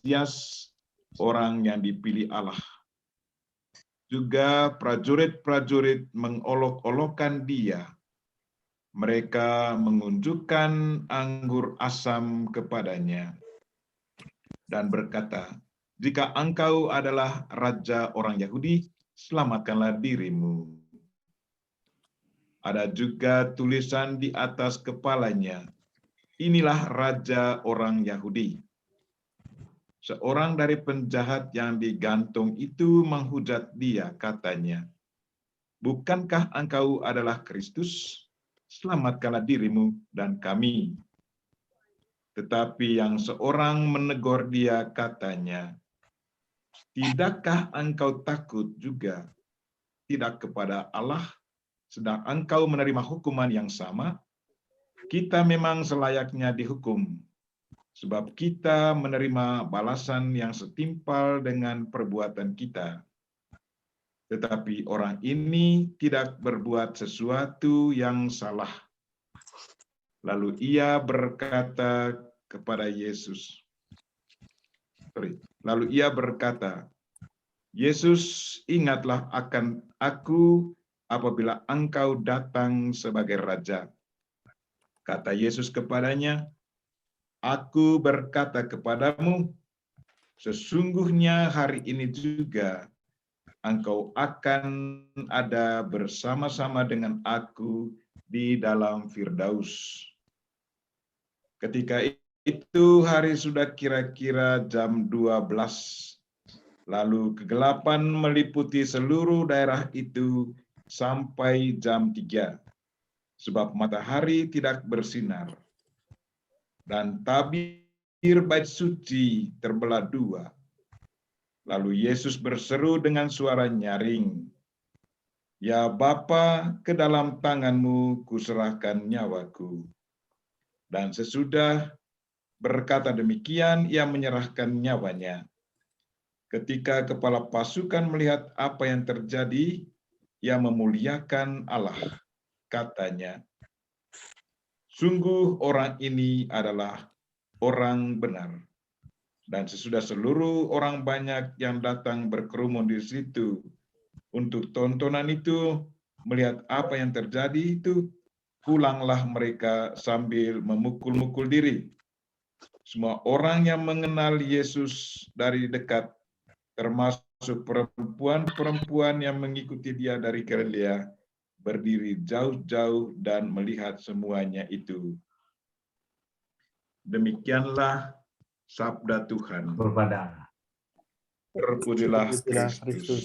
Mesias, orang yang dipilih Allah. Juga prajurit-prajurit mengolok-olokkan dia. Mereka mengunjukkan anggur asam kepadanya dan berkata, "Jika engkau adalah raja orang Yahudi, selamatkanlah dirimu." Ada juga tulisan di atas kepalanya, "Inilah raja orang Yahudi." Seorang dari penjahat yang digantung itu menghujat dia, katanya, "Bukankah engkau adalah Kristus? Selamatkanlah dirimu dan kami." Tetapi yang seorang menegur dia, katanya, "Tidakkah engkau takut juga tidak kepada Allah, sedang engkau menerima hukuman yang sama? Kita memang selayaknya dihukum, sebab kita menerima balasan yang setimpal dengan perbuatan kita. Tetapi orang ini tidak berbuat sesuatu yang salah." Lalu ia berkata kepada Yesus, "Yesus, ingatlah akan aku apabila engkau datang sebagai raja." Kata Yesus kepadanya, "Aku berkata kepadamu, sesungguhnya hari ini juga engkau akan ada bersama-sama dengan aku di dalam Firdaus." Ketika itu hari sudah kira-kira jam 12. Lalu kegelapan meliputi seluruh daerah itu sampai jam 3, sebab matahari tidak bersinar. Dan tabir bait suci terbelah dua. Lalu Yesus berseru dengan suara nyaring, "Ya Bapa, ke dalam tanganmu kuserahkan nyawaku." Dan sesudah berkata demikian, ia menyerahkan nyawanya. Ketika kepala pasukan melihat apa yang terjadi, ia memuliakan Allah. Katanya, "Sungguh orang ini adalah orang benar." Dan sesudah seluruh orang banyak yang datang berkerumun di situ untuk tontonan itu, melihat apa yang terjadi itu, pulanglah mereka sambil memukul-mukul diri. Semua orang yang mengenal Yesus dari dekat, termasuk perempuan-perempuan yang mengikuti dia dari Galilea, berdiri jauh-jauh dan melihat semuanya itu. Demikianlah sabda Tuhan. Berpada Terpujilah Kristus. Kristus.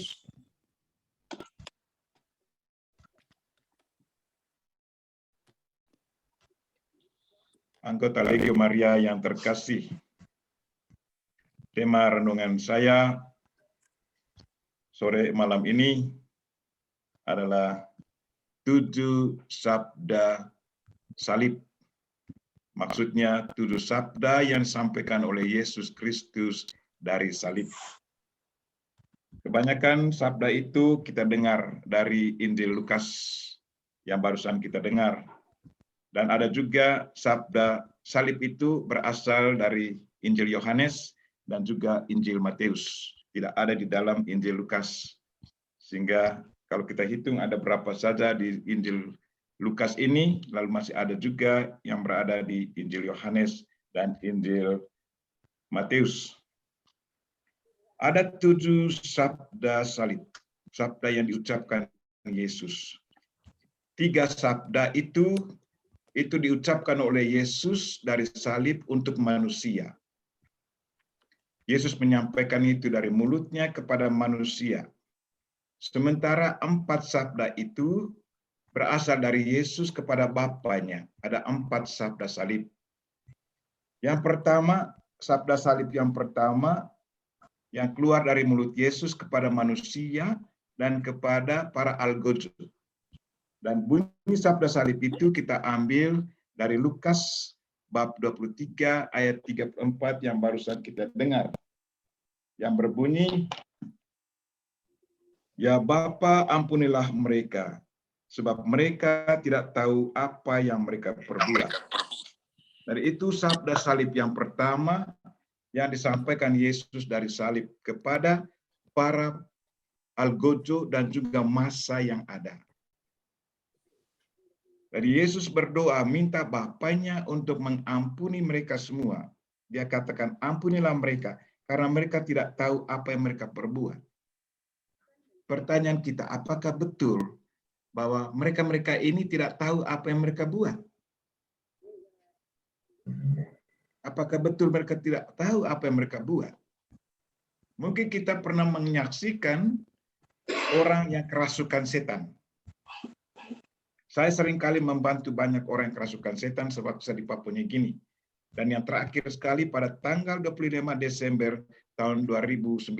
Anggota Legio Maria yang terkasih, tema renungan saya sore malam ini adalah 7 sabda salib. Maksudnya 7 sabda yang disampaikan oleh Yesus Kristus dari salib. Kebanyakan sabda itu kita dengar dari Injil Lukas yang barusan kita dengar. Dan ada juga sabda salib itu berasal dari Injil Yohanes dan juga Injil Matius. Tidak ada di dalam Injil Lukas. Sehingga kalau kita hitung ada berapa saja di Injil Lukas ini, lalu masih ada juga yang berada di Injil Yohanes dan Injil Matius. Ada 7 sabda salib, sabda yang diucapkan Yesus. 3 sabda itu diucapkan oleh Yesus dari salib untuk manusia. Yesus menyampaikan itu dari mulutnya kepada manusia. Sementara 4 sabda itu berasal dari Yesus kepada Bapanya. Ada 4 sabda salib. Yang pertama, sabda salib yang pertama yang keluar dari mulut Yesus kepada manusia dan kepada para algojo. Dan bunyi sabda salib itu kita ambil dari Lukas bab 23 ayat 34 yang barusan kita dengar. Yang berbunyi, "Ya Bapa, ampunilah mereka, sebab mereka tidak tahu apa yang mereka perbuat." Dari itu sabda salib yang pertama yang disampaikan Yesus dari salib kepada para algojo dan juga massa yang ada. Jadi Yesus berdoa minta Bapaknya untuk mengampuni mereka semua. Dia katakan, ampunilah mereka karena mereka tidak tahu apa yang mereka perbuat. Pertanyaan kita, apakah betul bahwa mereka-mereka ini tidak tahu apa yang mereka buat? Apakah betul mereka tidak tahu apa yang mereka buat? Mungkin kita pernah menyaksikan orang yang kerasukan setan. Saya seringkali membantu banyak orang yang kerasukan setan sewaktu saya di Papua Nugini. Dan yang terakhir sekali pada tanggal 25 Desember tahun 2019.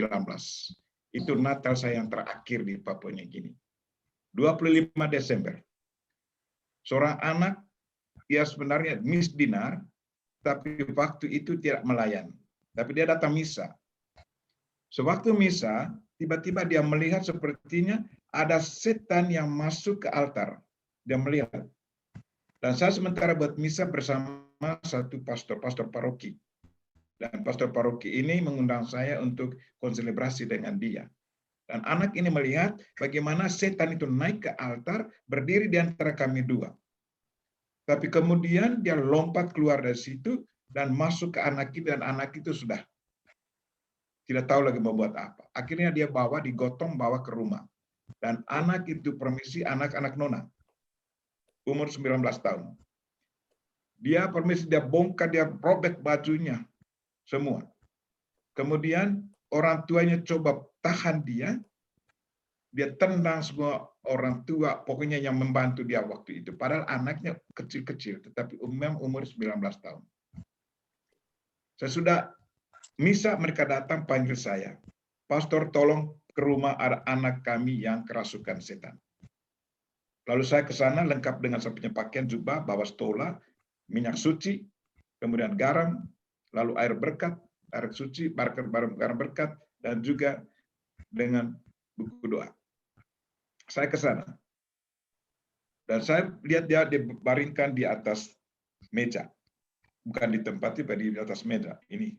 Itu Natal saya yang terakhir di Papua Nugini. 25 Desember. Seorang anak, dia sebenarnya misdinar, tapi waktu itu tidak melayan. Tapi dia datang misa. Sewaktu misa, tiba-tiba dia melihat sepertinya ada setan yang masuk ke altar. Dia melihat. Dan saya sementara buat misa bersama satu pastor paroki. Dan pastor paroki ini mengundang saya untuk konselebrasi dengan dia. Dan anak ini melihat bagaimana setan itu naik ke altar, berdiri di antara kami dua. Tapi kemudian dia lompat keluar dari situ dan masuk ke anak itu, dan anak itu sudah tidak tahu lagi mau buat apa. Akhirnya dia digotong bawa ke rumah. Dan anak itu permisi anak-anak nona. Umur 19 tahun. Dia permisi, dia bongkar, dia robek bajunya. Semua. Kemudian orang tuanya coba tahan dia. Dia tendang semua orang tua, pokoknya yang membantu dia waktu itu. Padahal anaknya kecil-kecil, tetapi umur 19 tahun. Sesudah misa mereka datang panggil saya. Pastor, tolong ke rumah ada anak kami yang kerasukan setan. Lalu saya ke sana lengkap dengan saya punya pakaian jubah, bawa stola, minyak suci, kemudian garam, lalu air berkat, air suci, garam berkat, dan juga dengan buku doa. Saya ke sana. Dan saya lihat dia dibaringkan di atas meja. Bukan di tempat, tapi di atas meja. Ini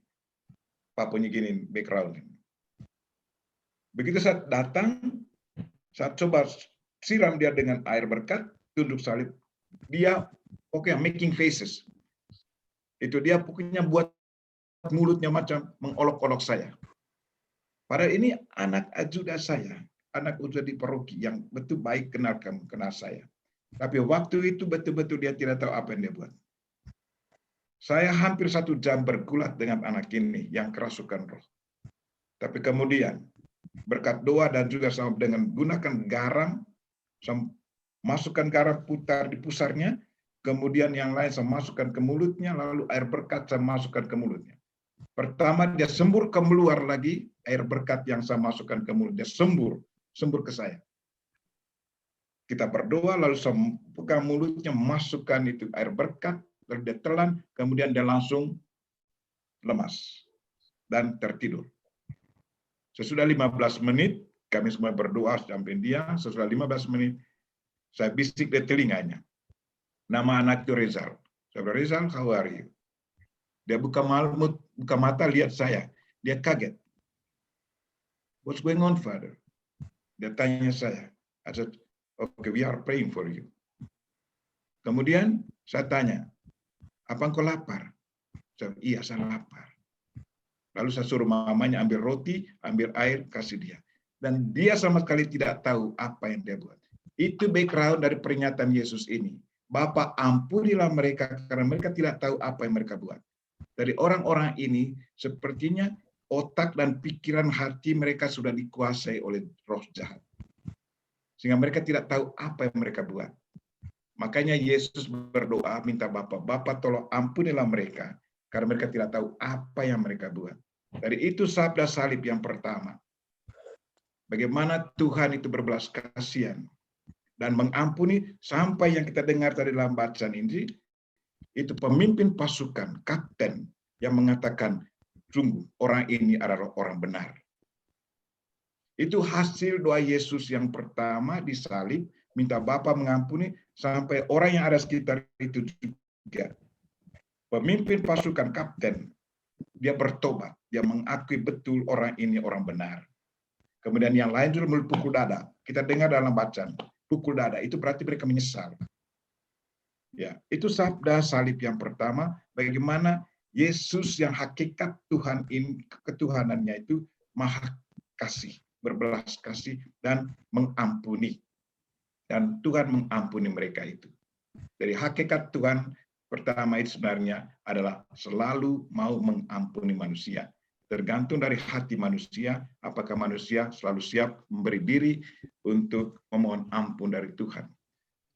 Papua Nugini background. Begitu saya datang, saya coba siram dia dengan air berkat, tunduk salib. Dia pokoknya making faces. Itu dia pokoknya buat mulutnya macam mengolok-olok saya. Padahal ini anak ajudan saya, anak ajudan di paroki yang betul baik kenal saya. Tapi waktu itu betul-betul dia tidak tahu apa yang dia buat. Saya hampir 1 jam bergulat dengan anak ini yang kerasukan roh. Tapi kemudian berkat doa dan juga sama dengan gunakan garam, masukkan garam putar di pusarnya, kemudian yang lain saya masukkan ke mulutnya, lalu air berkat saya masukkan ke mulutnya. Pertama dia sembur keluar lagi, air berkat yang saya masukkan ke mulut, dia sembur ke saya. Kita berdoa, lalu saya pegang mulutnya, masukkan itu air berkat, lalu dia telan, kemudian dia langsung lemas dan tertidur. Sesudah 15 menit, kami semua berdoa sampai dia, sesudah 15 menit, saya bisik di telinganya. Nama anak itu Rizal. Saya bilang, Rizal, how are you? Dia buka mata, lihat saya. Dia kaget. What's going on, Father? Dia tanya saya. I said, okay, we are praying for you. Kemudian saya tanya, apa engkau lapar? Saya, iya, saya lapar. Lalu saya suruh mamanya ambil roti, ambil air, kasih dia. Dan dia sama sekali tidak tahu apa yang dia buat. Itu background dari pernyataan Yesus ini. Bapa, ampunilah mereka karena mereka tidak tahu apa yang mereka buat. Dari orang-orang ini, sepertinya otak dan pikiran hati mereka sudah dikuasai oleh roh jahat. Sehingga mereka tidak tahu apa yang mereka buat. Makanya Yesus berdoa, minta Bapa tolong ampunilah mereka, karena mereka tidak tahu apa yang mereka buat. Dari itu sabda salib yang pertama. Bagaimana Tuhan itu berbelas kasihan dan mengampuni sampai yang kita dengar tadi dalam bacaan ini, itu pemimpin pasukan, kapten yang mengatakan, sungguh orang ini adalah orang benar. Itu hasil doa Yesus yang pertama disalib, minta Bapa mengampuni, sampai orang yang ada sekitar itu juga. Pemimpin pasukan, kapten, dia bertobat, dia mengakui betul orang ini orang benar. Kemudian yang lain juga pukul dada. Kita dengar dalam bacaan, pukul dada itu berarti mereka menyesal. Ya, itu sabda salib yang pertama, bagaimana Yesus yang hakikat Tuhan ini, ketuhanannya itu maha kasih, berbelas kasih dan mengampuni. Dan Tuhan mengampuni mereka itu. Dari hakikat Tuhan pertama itu sebenarnya adalah selalu mau mengampuni manusia. Tergantung dari hati manusia, apakah manusia selalu siap memberi diri untuk memohon ampun dari Tuhan.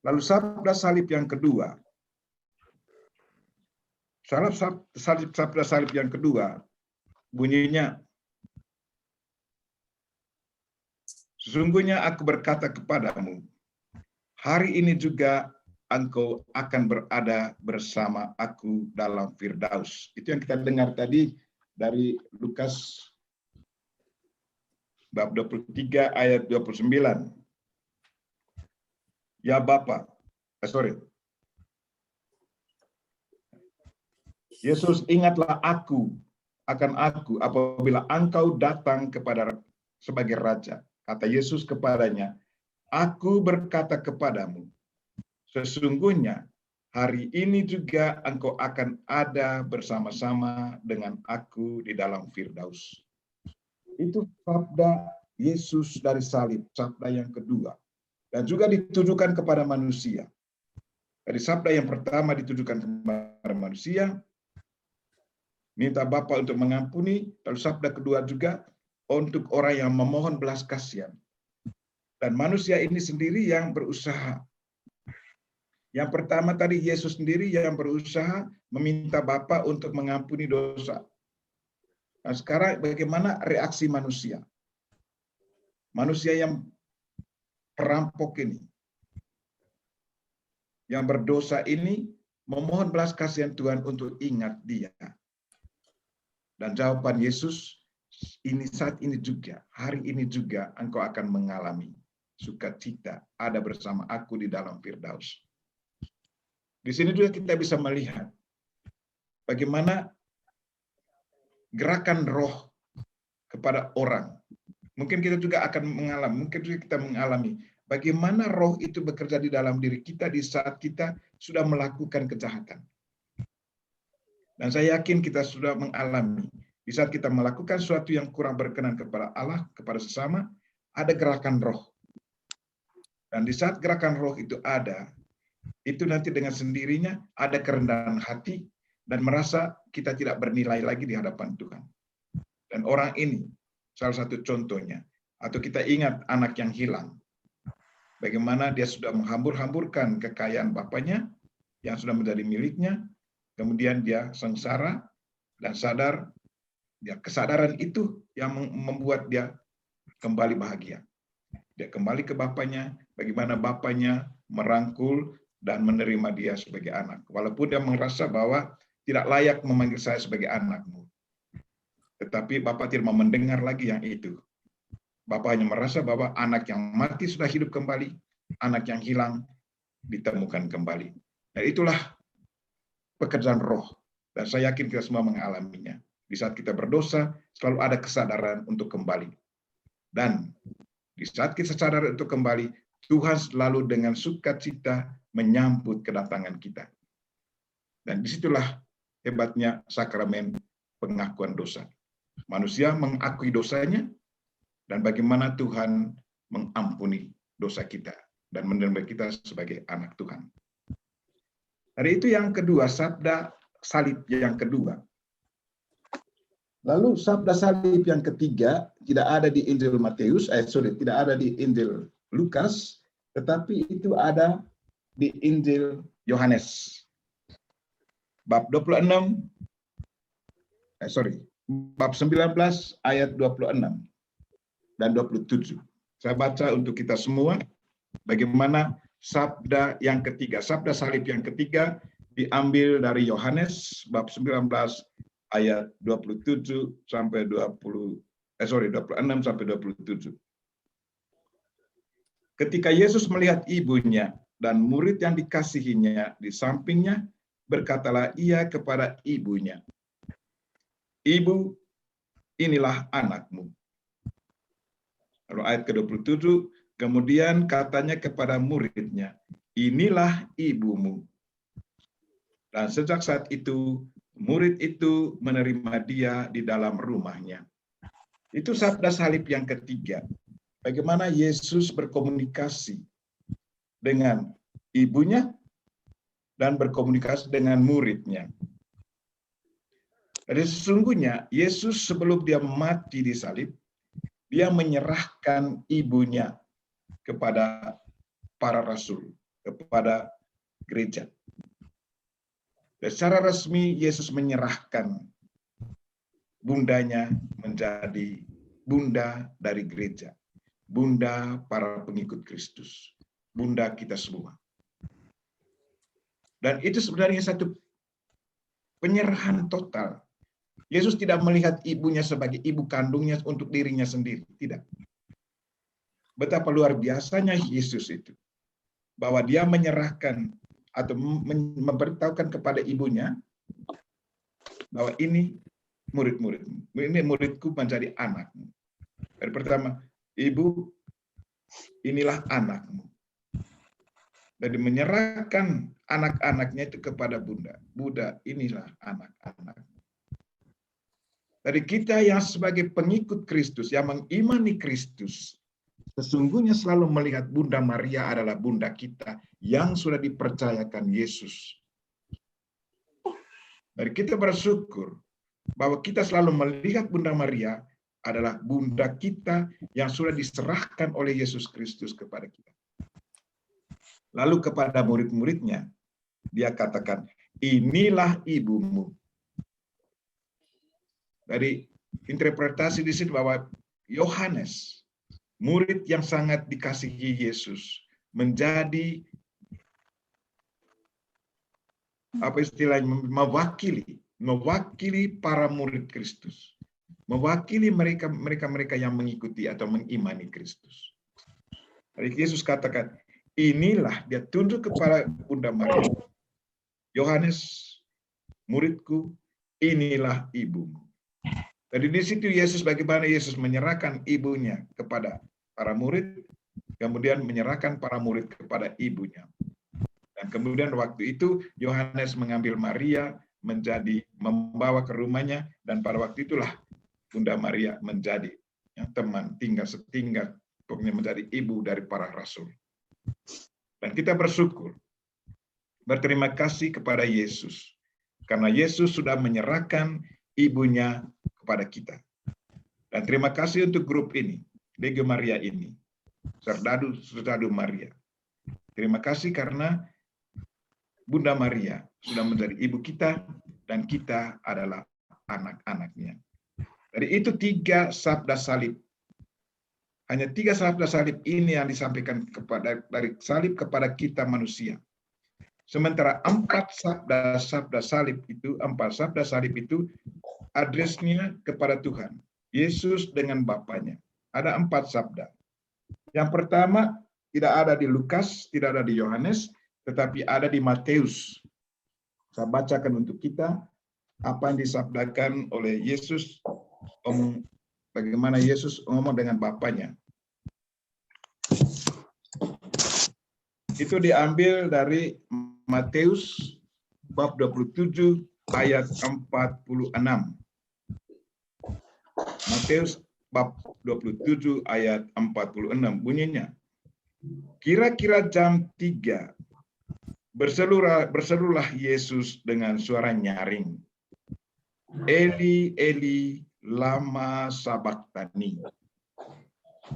Lalu sabda salib yang kedua. Sabda salib yang kedua bunyinya, sesungguhnya aku berkata kepadamu, hari ini juga engkau akan berada bersama aku dalam Firdaus. Itu yang kita dengar tadi dari Lukas bab 23 ayat 29. Ya Bapa, Yesus, ingatlah akan aku apabila engkau datang kepada sebagai raja. Kata Yesus kepadanya, aku berkata kepadamu, sesungguhnya hari ini juga engkau akan ada bersama-sama dengan aku di dalam Firdaus. Itu sabda Yesus dari salib, sabda yang kedua. Dan juga ditujukan kepada manusia. Dari sabda yang pertama ditujukan kepada manusia, minta Bapa untuk mengampuni. Lalu sabda kedua juga untuk orang yang memohon belas kasihan. Dan manusia ini sendiri yang berusaha. Yang pertama tadi Yesus sendiri yang berusaha meminta Bapa untuk mengampuni dosa. Nah, sekarang bagaimana reaksi manusia? Manusia yang perampok ini, yang berdosa ini memohon belas kasihan Tuhan untuk ingat dia. Dan jawaban Yesus, ini saat ini juga, hari ini juga engkau akan mengalami sukacita ada bersama aku di dalam Firdaus. Di sini juga kita bisa melihat bagaimana gerakan roh kepada orang. Mungkin kita juga akan mengalami, bagaimana roh itu bekerja di dalam diri kita di saat kita sudah melakukan kejahatan. Dan saya yakin kita sudah mengalami, di saat kita melakukan sesuatu yang kurang berkenan kepada Allah, kepada sesama, ada gerakan roh. Dan di saat gerakan roh itu ada, itu nanti dengan sendirinya ada kerendahan hati dan merasa kita tidak bernilai lagi di hadapan Tuhan. Dan orang ini salah satu contohnya. Atau kita ingat anak yang hilang. Bagaimana dia sudah menghambur-hamburkan kekayaan bapaknya yang sudah menjadi miliknya, kemudian dia sengsara dan sadar, ya kesadaran itu yang membuat dia kembali bahagia. Dia kembali ke bapaknya, bagaimana bapaknya merangkul dan menerima dia sebagai anak. Walaupun dia merasa bahwa tidak layak memanggil saya sebagai anakmu. Tetapi Bapak tidak mau mendengar lagi yang itu. Bapak hanya merasa bahwa anak yang mati sudah hidup kembali, anak yang hilang ditemukan kembali. Dan itulah pekerjaan roh. Dan saya yakin kita semua mengalaminya. Di saat kita berdosa, selalu ada kesadaran untuk kembali. Dan di saat kita sadar untuk kembali, Tuhan selalu dengan sukacita menyambut kedatangan kita. Dan disitulah hebatnya sakramen pengakuan dosa. Manusia mengakui dosanya, dan bagaimana Tuhan mengampuni dosa kita dan menerima kita sebagai anak Tuhan. Dari itu yang kedua, sabda salib yang kedua. Lalu sabda salib yang ketiga tidak ada di Injil Matius, tidak ada di Injil Lukas, tetapi itu ada di Injil Yohanes. Bab 19 ayat 26 dan 27. Saya baca untuk kita semua bagaimana sabda yang ketiga, sabda salib yang ketiga diambil dari Yohanes bab 19 ayat 27 sampai 26 sampai 27. Ketika Yesus melihat ibunya dan murid yang dikasihinya di sampingnya, berkatalah ia kepada ibunya, Ibu, inilah anakmu. Lalu ayat ke-27, kemudian katanya kepada muridnya, inilah ibumu. Dan sejak saat itu, murid itu menerima dia di dalam rumahnya. Itu sabda salib yang ketiga. Bagaimana Yesus berkomunikasi dengan ibunya dan berkomunikasi dengan muridnya. Jadi sesungguhnya Yesus sebelum dia mati di salib, dia menyerahkan ibunya kepada para rasul, kepada gereja. Dan secara resmi Yesus menyerahkan bundanya menjadi bunda dari gereja, bunda para pengikut Kristus, bunda kita semua. Dan itu sebenarnya satu penyerahan total. Yesus tidak melihat ibunya sebagai ibu kandungnya untuk dirinya sendiri, tidak. Betapa luar biasanya Yesus itu, bahwa dia menyerahkan atau memberitahukan kepada ibunya bahwa ini murid-muridmu, ini muridku menjadi anakmu. Dari pertama, ibu, inilah anakmu. Jadi menyerahkan anak-anaknya itu kepada bunda. Bunda, inilah anak-anakmu. Dari kita yang sebagai pengikut Kristus, yang mengimani Kristus, sesungguhnya selalu melihat Bunda Maria adalah bunda kita yang sudah dipercayakan Yesus. Dari kita bersyukur bahwa kita selalu melihat Bunda Maria adalah bunda kita yang sudah diserahkan oleh Yesus Kristus kepada kita. Lalu kepada murid-muridnya, dia katakan, inilah ibumu. Dari interpretasi di sini bahwa Yohanes, murid yang sangat dikasihi Yesus, menjadi apa istilahnya, mewakili para murid Kristus, mewakili mereka yang mengikuti atau mengimani Kristus. Jadi Yesus katakan, inilah, dia tunjuk kepada Bunda Maria, Yohanes, muridku, inilah ibumu. Jadi di situ Yesus, bagaimana Yesus menyerahkan ibunya kepada para murid, kemudian menyerahkan para murid kepada ibunya. Dan kemudian waktu itu Yohanes mengambil Maria membawa ke rumahnya, dan pada waktu itulah Bunda Maria menjadi yang teman tinggal setingkat, pokoknya menjadi ibu dari para rasul. Dan kita bersyukur, berterima kasih kepada Yesus, karena Yesus sudah menyerahkan ibunya kepada kita. Dan terima kasih untuk grup ini, Legio Maria ini, Serdadu Maria. Terima kasih karena Bunda Maria sudah menjadi ibu kita, dan kita adalah anak-anaknya. Jadi itu 3 sabda salib. Hanya 3 sabda salib ini yang disampaikan dari salib kepada kita manusia. Sementara 4 sabda salib itu adresnya kepada Tuhan, Yesus dengan Bapaknya. Ada 4 sabda. Yang pertama tidak ada di Lukas, tidak ada di Yohanes, tetapi ada di Matius. Saya bacakan untuk kita apa yang disabdakan oleh Yesus, bagaimana Yesus ngomong dengan Bapaknya. Itu diambil dari Matius bab 27 ayat 46. Matius bab 27 ayat 46 bunyinya. Kira-kira jam 3 berserulah Yesus dengan suara nyaring. Eli, Eli, lama sabachthani.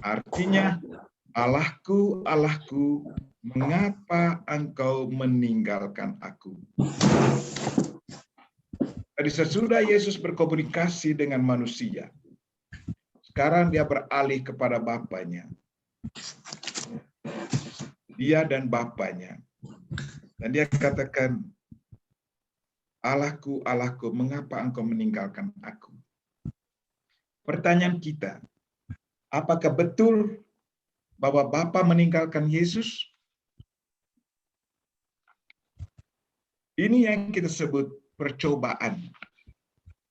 Artinya, Allahku, Allahku, mengapa engkau meninggalkan aku? Jadi sesudah Yesus berkomunikasi dengan manusia, sekarang dia beralih kepada Bapaknya. Dia dan Bapaknya. Dan dia katakan, Allahku, Allahku, mengapa engkau meninggalkan aku? Pertanyaan kita, apakah betul bahwa Bapa meninggalkan Yesus? Ini yang kita sebut percobaan.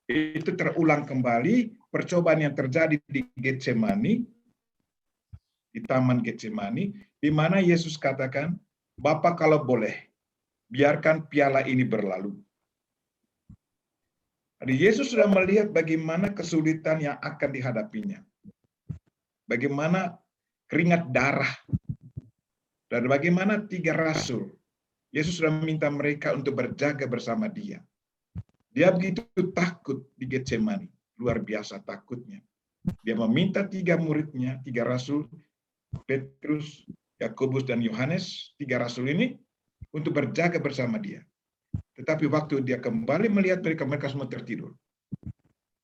itu terulang kembali percobaan yang terjadi di Getsemani, di Taman Getsemani, di mana Yesus katakan, Bapa kalau boleh, biarkan piala ini berlalu. Jadi Yesus sudah melihat bagaimana kesulitan yang akan dihadapinya. Bagaimana keringat darah. Dan bagaimana 3 rasul. Yesus sudah meminta mereka untuk berjaga bersama dia. Dia begitu takut di Getsemani. Luar biasa takutnya. Dia meminta 3 muridnya, 3 rasul, Petrus, Yakobus, dan Yohanes, 3 rasul ini, untuk berjaga bersama dia. Tetapi waktu dia kembali melihat mereka semua tertidur.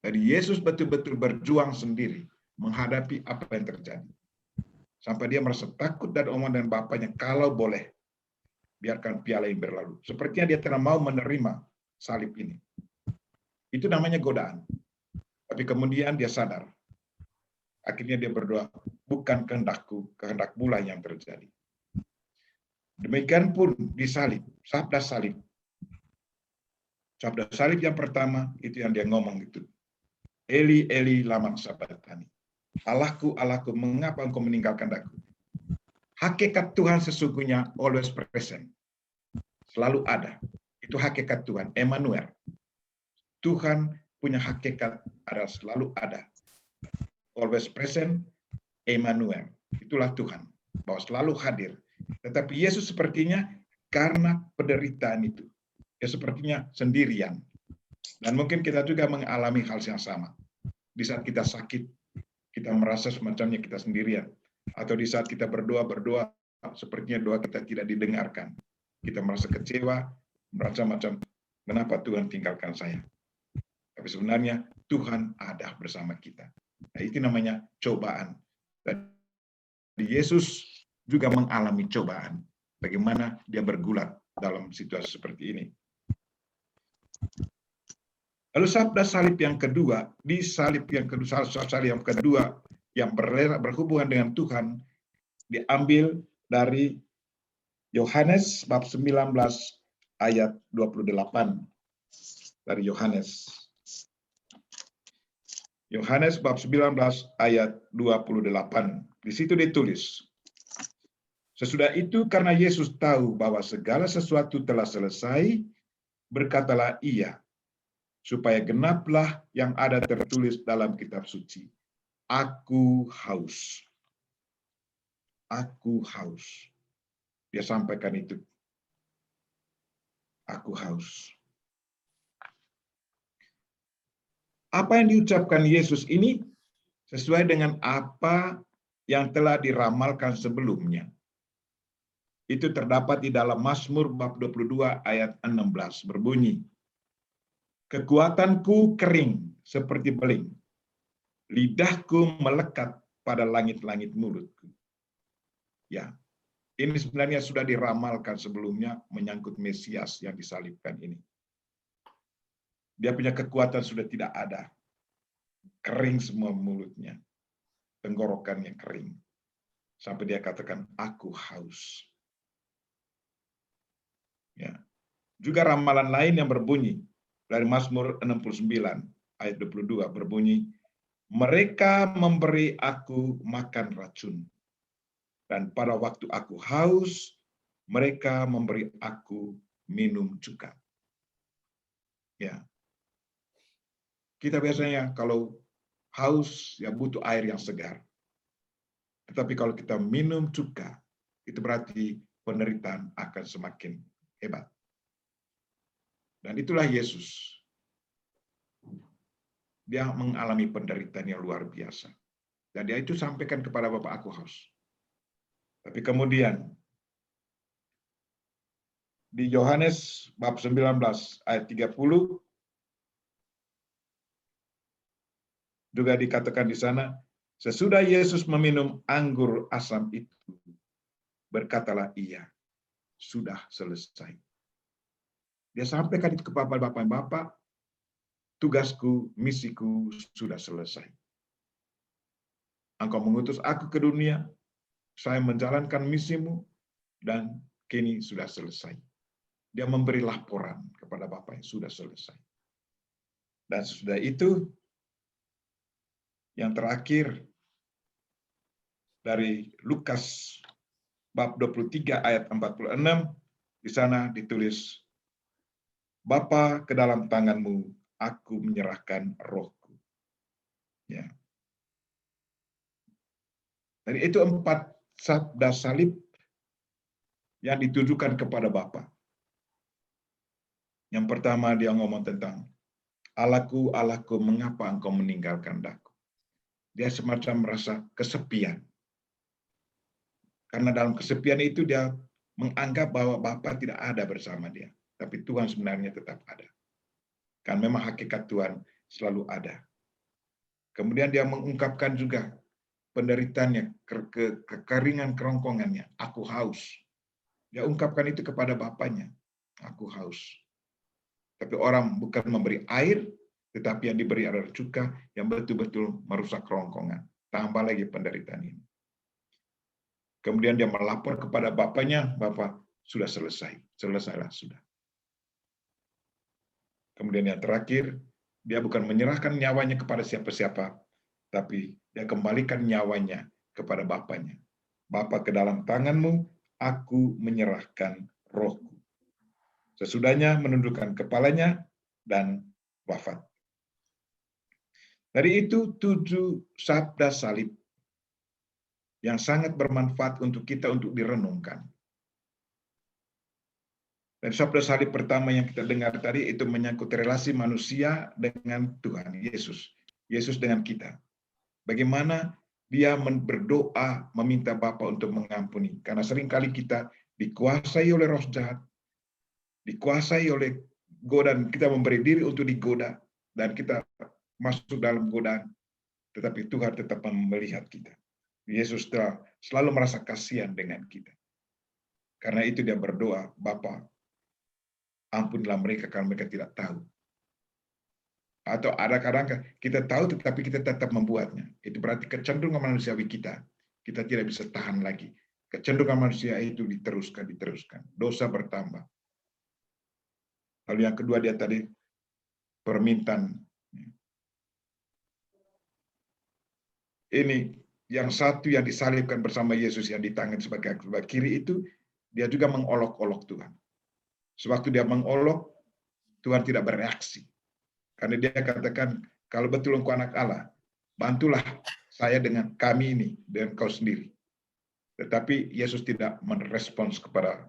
Jadi Yesus betul-betul berjuang sendiri menghadapi apa yang terjadi. Sampai dia merasa takut dan omongan bapaknya, kalau boleh, biarkan piala ini berlalu. Sepertinya dia tidak mau menerima salib ini. Itu namanya godaan. Tapi kemudian dia sadar. Akhirnya dia berdoa, bukan kehendakku, kehendak pula yang terjadi. Demikian pun di salib, sabda salib. Sabda salib yang pertama, itu yang dia ngomong itu. Eli, Eli, lama sabachthani. Allahku, Allahku, mengapa engkau meninggalkan aku? Hakikat Tuhan sesungguhnya always present. Selalu ada. Itu hakikat Tuhan, Emmanuel. Tuhan punya hakikat adalah selalu ada. Always present, Emmanuel. Itulah Tuhan, bahwa selalu hadir. Tetapi Yesus sepertinya karena penderitaan itu, dia sepertinya sendirian. Dan mungkin kita juga mengalami hal yang sama. Di saat kita sakit, kita merasa semacamnya kita sendirian. Atau di saat kita berdoa, sepertinya doa kita tidak didengarkan. Kita merasa kecewa, merasa macam, kenapa Tuhan tinggalkan saya? Tapi sebenarnya Tuhan ada bersama kita. Nah, itu namanya cobaan. Dan Yesus juga mengalami cobaan. Bagaimana dia bergulat dalam situasi seperti ini. Lalu sabda salib yang kedua, di salib yang kedua yang berhubungan dengan Tuhan, diambil dari Yohanes bab 19 ayat 28. Dari Yohanes. Yohanes bab 19 ayat 28. Di situ ditulis, sesudah itu karena Yesus tahu bahwa segala sesuatu telah selesai, berkatalah ia, supaya genaplah yang ada tertulis dalam kitab suci. Aku haus. Aku haus. Dia sampaikan itu. Aku haus. Apa yang diucapkan Yesus ini sesuai dengan apa yang telah diramalkan sebelumnya. Itu terdapat di dalam Mazmur bab 22 ayat 16 berbunyi, kekuatanku kering seperti beling, lidahku melekat pada langit-langit mulutku. Ya, ini sebenarnya sudah diramalkan sebelumnya menyangkut Mesias yang disalibkan ini. Dia punya kekuatan sudah tidak ada. Kering semua mulutnya. Tenggorokannya kering. Sampai dia katakan, aku haus. Ya. Juga ramalan lain yang berbunyi dari Mazmur 69 ayat 22 berbunyi, mereka memberi aku makan racun. Dan pada waktu aku haus, mereka memberi aku minum juga. Ya. Kita biasanya kalau haus ya butuh air yang segar. Tetapi kalau kita minum cuka, itu berarti penderitaan akan semakin hebat. Dan itulah Yesus. Dia mengalami penderitaan yang luar biasa. Dan dia itu sampaikan kepada Bapa, aku haus. Tapi kemudian di Yohanes bab 19 ayat 30 juga dikatakan di sana, sesudah Yesus meminum anggur asam itu, berkatalah ia, sudah selesai. Dia sampaikan itu kepada Bapak, tugasku, misiku sudah selesai. Engkau mengutus aku ke dunia, saya menjalankan misimu, dan kini sudah selesai. Dia memberi laporan kepada Bapa yang sudah selesai. Dan sesudah itu, yang terakhir dari Lukas bab 23 ayat 46, di sana ditulis, Bapa, ke dalam tanganmu aku menyerahkan rohku. Ya. Dan itu 4 sabda salib yang ditujukan kepada Bapa. Yang pertama dia ngomong tentang, Allahku, Allahku, mengapa engkau meninggalkan aku? Dia semacam merasa kesepian. Karena dalam kesepian itu dia menganggap bahwa Bapa tidak ada bersama dia. Tapi Tuhan sebenarnya tetap ada. Kan memang hakikat Tuhan selalu ada. Kemudian dia mengungkapkan juga penderitaannya, kekeringan kerongkongannya. Aku haus. Dia ungkapkan itu kepada Bapaknya. Aku haus. Tapi orang bukan memberi air, tetapi yang diberi adalah cuka yang betul-betul merusak kerongkongan. Tambah lagi penderitaan ini. Kemudian dia melapor kepada Bapaknya, Bapak, sudah selesai. Selesailah, sudah. Kemudian yang terakhir, dia bukan menyerahkan nyawanya kepada siapa-siapa, tapi dia kembalikan nyawanya kepada Bapaknya. Bapa, ke dalam tanganmu, aku menyerahkan rohku. Sesudahnya menundukkan kepalanya dan wafat. Dari itu 7 sabda salib yang sangat bermanfaat untuk kita untuk direnungkan. Dan sabda salib pertama yang kita dengar tadi itu menyangkut relasi manusia dengan Tuhan Yesus. Yesus dengan kita. Bagaimana dia berdoa meminta Bapa untuk mengampuni. Karena seringkali kita dikuasai oleh roh jahat, dikuasai oleh godaan, kita memberi diri untuk digoda, dan kita masuk dalam godaan. Tetapi Tuhan tetap melihat kita. Yesus selalu merasa kasihan dengan kita. Karena itu dia berdoa, Bapa, ampunilah mereka karena mereka tidak tahu. Atau ada kadang kita tahu tetapi kita tetap membuatnya. Itu berarti kecenderungan manusiawi kita. Kita tidak bisa tahan lagi. Kecenderungan manusia itu diteruskan. Dosa bertambah. Lalu yang kedua dia tadi permintaan. Ini yang satu yang disalibkan bersama Yesus yang di tangan sebagai kiri itu, dia juga mengolok-olok Tuhan. Sewaktu dia mengolok, Tuhan tidak bereaksi. Karena dia katakan, kalau betul engkau anak Allah, bantulah saya dengan kami ini, dengan kau sendiri. Tetapi Yesus tidak merespons kepada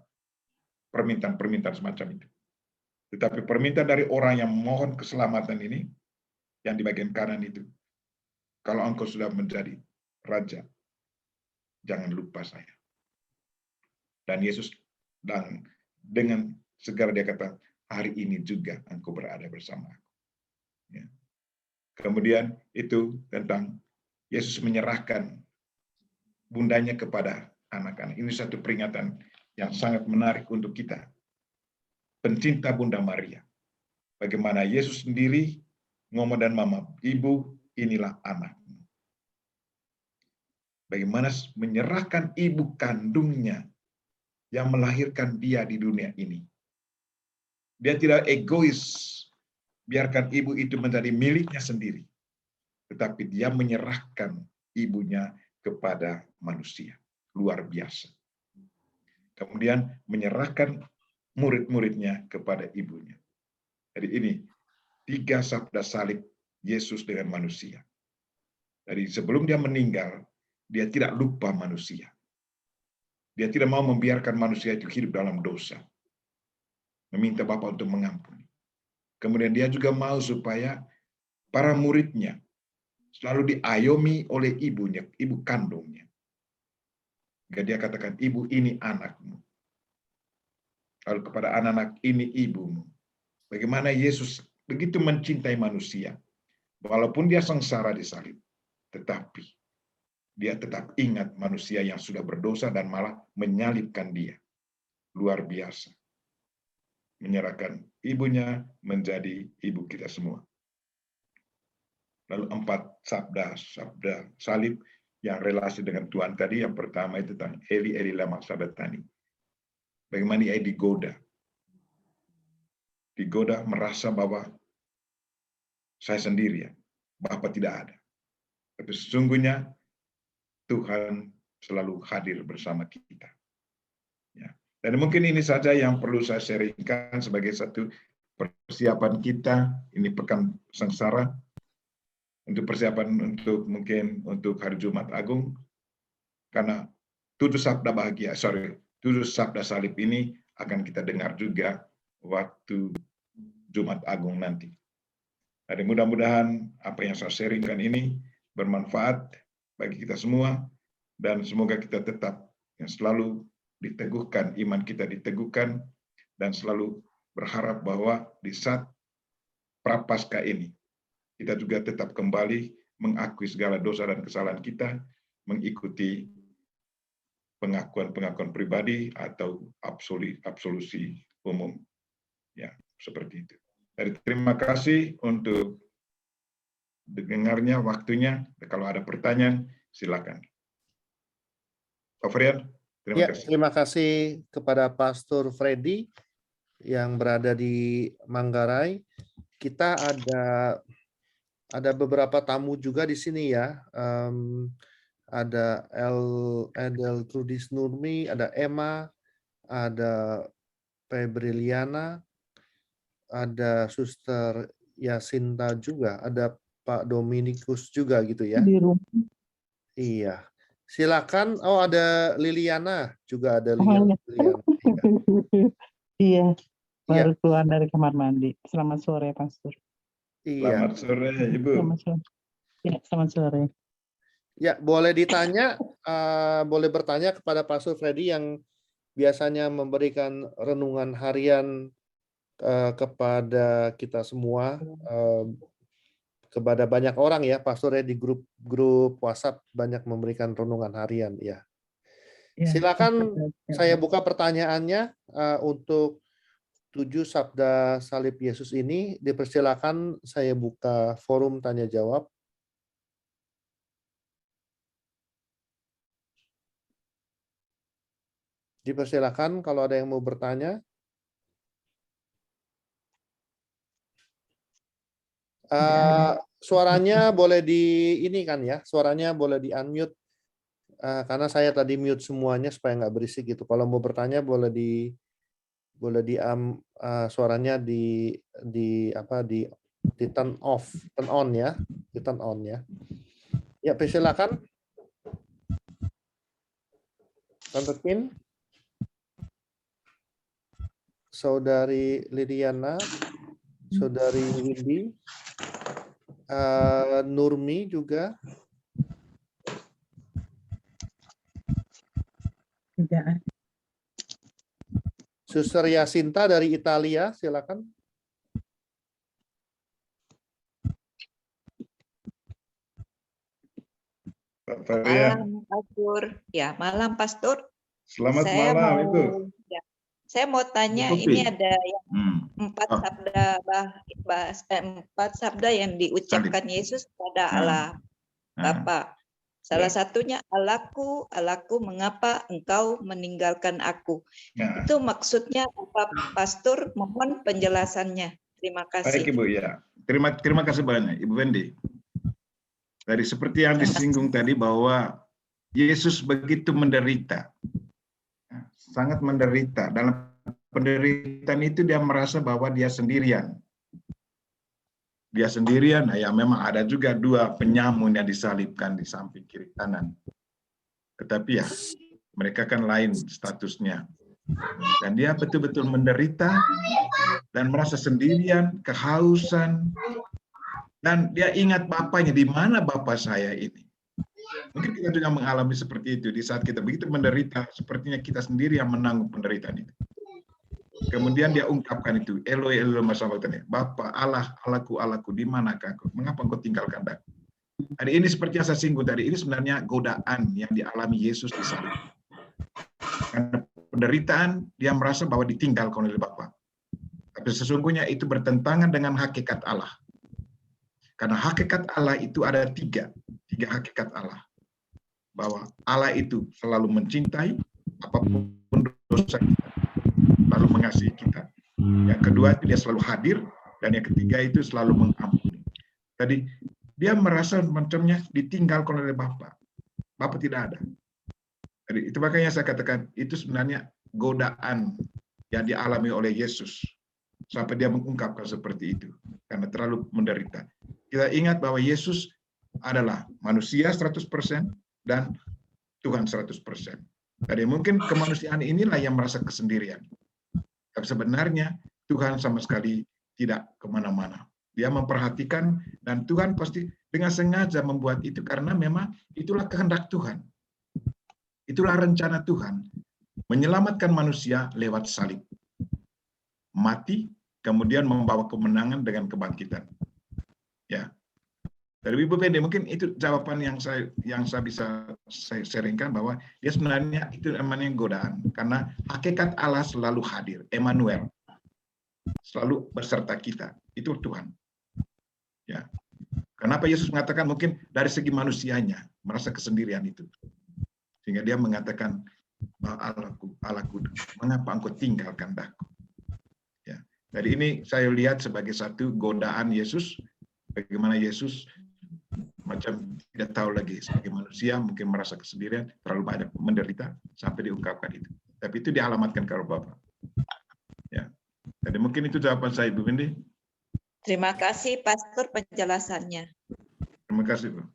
permintaan-permintaan semacam itu. Tetapi permintaan dari orang yang mohon keselamatan ini, yang di bagian kanan itu, kalau engkau sudah menjadi raja, jangan lupa saya. Dan Yesus dengan segera dia kata, hari ini juga engkau berada bersama aku. Ya. Kemudian itu tentang Yesus menyerahkan bundanya kepada anak-anak. Ini satu peringatan yang sangat menarik untuk kita. Pencinta Bunda Maria. Bagaimana Yesus sendiri ngomong dan mama, ibu inilah anakmu. Bagaimana menyerahkan ibu kandungnya yang melahirkan dia di dunia ini. Dia tidak egois, biarkan ibu itu menjadi miliknya sendiri. Tetapi dia menyerahkan ibunya kepada manusia. Luar biasa. Kemudian menyerahkan murid-muridnya kepada ibunya. Jadi ini 3 sabda salib Yesus dengan manusia. Jadi sebelum dia meninggal, dia tidak lupa manusia. Dia tidak mau membiarkan manusia itu hidup dalam dosa. Meminta Bapa untuk mengampuni. Kemudian dia juga mau supaya para muridnya selalu diayomi oleh ibunya, ibu kandungnya. Dia katakan, ibu ini anakmu. Lalu kepada anak-anak, ini ibumu. Bagaimana Yesus begitu mencintai manusia. Walaupun dia sengsara di salib. Tetapi dia tetap ingat manusia yang sudah berdosa dan malah menyalibkan dia. Luar biasa. Menyerahkan ibunya menjadi ibu kita semua. Lalu 4 sabda salib yang relasi dengan Tuhan tadi. Yang pertama itu tentang Eli, Eli lama sabachthani. Bagaimana ia digoda. Digoda merasa bahwa saya sendirian, Bapa tidak ada. Tapi sesungguhnya Tuhan selalu hadir bersama kita. Ya. Dan mungkin ini saja yang perlu saya sharingkan sebagai satu persiapan kita, ini pekan sengsara, untuk persiapan untuk hari Jumat Agung, karena 7 sabda salib ini akan kita dengar juga waktu Jumat Agung nanti. Jadi mudah-mudahan apa yang saya sharingkan ini bermanfaat bagi kita semua, dan semoga kita tetap yang selalu diteguhkan, iman kita diteguhkan, dan selalu berharap bahwa di saat Prapaskah ini, kita juga tetap kembali mengakui segala dosa dan kesalahan kita, mengikuti pengakuan pribadi atau absolusi umum. Ya, seperti itu. Jadi terima kasih untuk dengarnya, waktunya. Kalau ada pertanyaan, silakan. Pak Frian, terima kasih. Terima kasih kepada Pastor Freddy yang berada di Manggarai. Kita ada beberapa tamu juga di sini ya. Ada Edel Trudis Nurmi, ada Emma, ada Febriliana, ada Suster Yasinta juga, ada Pak Dominikus juga gitu ya. Di rumah. Iya. Silakan. Oh, ada Liliana juga, ada Liliana. Iya. Baru keluar dari kamar mandi. Selamat sore, Pastor. Iya. Selamat sore, Ibu. Selamat sore. Ya, selamat sore. Ya, boleh ditanya, boleh bertanya kepada Pastor Freddy yang biasanya memberikan renungan harian kepada kita semua, kepada banyak orang ya, Pastor ya, di grup WhatsApp banyak memberikan renungan harian ya. Silakan saya buka pertanyaannya untuk 7 sabda salib Yesus ini. Dipersilakan saya buka forum tanya jawab. Dipersilakan kalau ada yang mau bertanya. Suaranya boleh di kan ya, suaranya boleh di unmute karena saya tadi mute semuanya supaya nggak berisik gitu. Kalau mau bertanya boleh di suaranya di turn on ya, di turn on ya. Ya, persilakan. Tante Kim, Saudari Liliana, Saudari Windy, Nurmi juga. Tidak. Suster Yasinta dari Italia, silakan. Malam, Pastor. Ya, malam, Pastor. Selamat malam, Ibu. Ya, saya mau tanya, ini ada yang 4 sabda yang diucapkan Yesus kepada Allah Bapa. Salah satunya, Allahku, Allahku, mengapa engkau meninggalkan aku? Itu maksudnya apa, Pastor? Mohon penjelasannya. Terima kasih. Baik, Ibu, ya. Terima kasih banyak, Ibu Wendy. Dari seperti yang disinggung tadi bahwa Yesus begitu menderita, sangat menderita. Dalam penderitaan itu dia merasa bahwa dia sendirian. Dia sendirian, ya memang ada juga 2 penyamun yang disalibkan di samping kiri kanan. Tetapi ya, mereka kan lain statusnya. Dan dia betul-betul menderita dan merasa sendirian, kehausan. Dan dia ingat bapaknya, di mana bapak saya ini? Mungkin kita juga mengalami seperti itu. Di saat kita begitu menderita, sepertinya kita sendiri yang menanggung penderitaan itu. Kemudian dia ungkapkan itu, Eloi, Eloi, Bapa, Allah, Allahku, Allahku, di manakah engkau? Mengapa engkau tinggalkan aku? Jadi ini seperti yang saya singgung tadi, ini sebenarnya godaan yang dialami Yesus di salib. Karena penderitaan, dia merasa bahwa ditinggalkan oleh Bapa. Tapi sesungguhnya itu bertentangan dengan hakikat Allah. Karena hakikat Allah itu ada 3 hakikat Allah. Bahwa Allah itu selalu mencintai apapun dosa kita, lalu mengasihi kita. Yang kedua itu dia selalu hadir, dan yang ketiga itu selalu mengampuni. Tadi dia merasa macamnya ditinggalkan oleh Bapa. Bapa tidak ada. Jadi itu makanya saya katakan itu sebenarnya godaan yang dialami oleh Yesus sampai dia mengungkapkan seperti itu karena terlalu menderita. Kita ingat bahwa Yesus adalah manusia 100% dan Tuhan 100%. Jadi mungkin kemanusiaan inilah yang merasa kesendirian. Tapi sebenarnya Tuhan sama sekali tidak kemana-mana. Dia memperhatikan dan Tuhan pasti dengan sengaja membuat itu karena memang itulah kehendak Tuhan. Itulah rencana Tuhan, menyelamatkan manusia lewat salib. Mati, kemudian membawa kemenangan dengan kebangkitan. Ya. Dari Ibu Pende, mungkin itu jawaban yang saya bisa sharingkan bahwa dia sebenarnya itu namanya godaan. Karena hakikat Allah selalu hadir, Emmanuel. Selalu beserta kita. Itu Tuhan. Ya. Kenapa Yesus mengatakan mungkin dari segi manusianya, merasa kesendirian itu. Sehingga dia mengatakan, Allahku, mengapa engkau tinggalkan aku? Ya. Jadi ini saya lihat sebagai satu godaan Yesus, bagaimana Yesus macam tidak tahu lagi sebagai manusia, mungkin merasa kesendirian, terlalu banyak menderita, sampai diungkapkan itu. Tapi itu dialamatkan kepada Bapa. Ya. Jadi mungkin itu jawaban saya, Ibu Windy. Terima kasih, Pastor, penjelasannya. Terima kasih, Bu.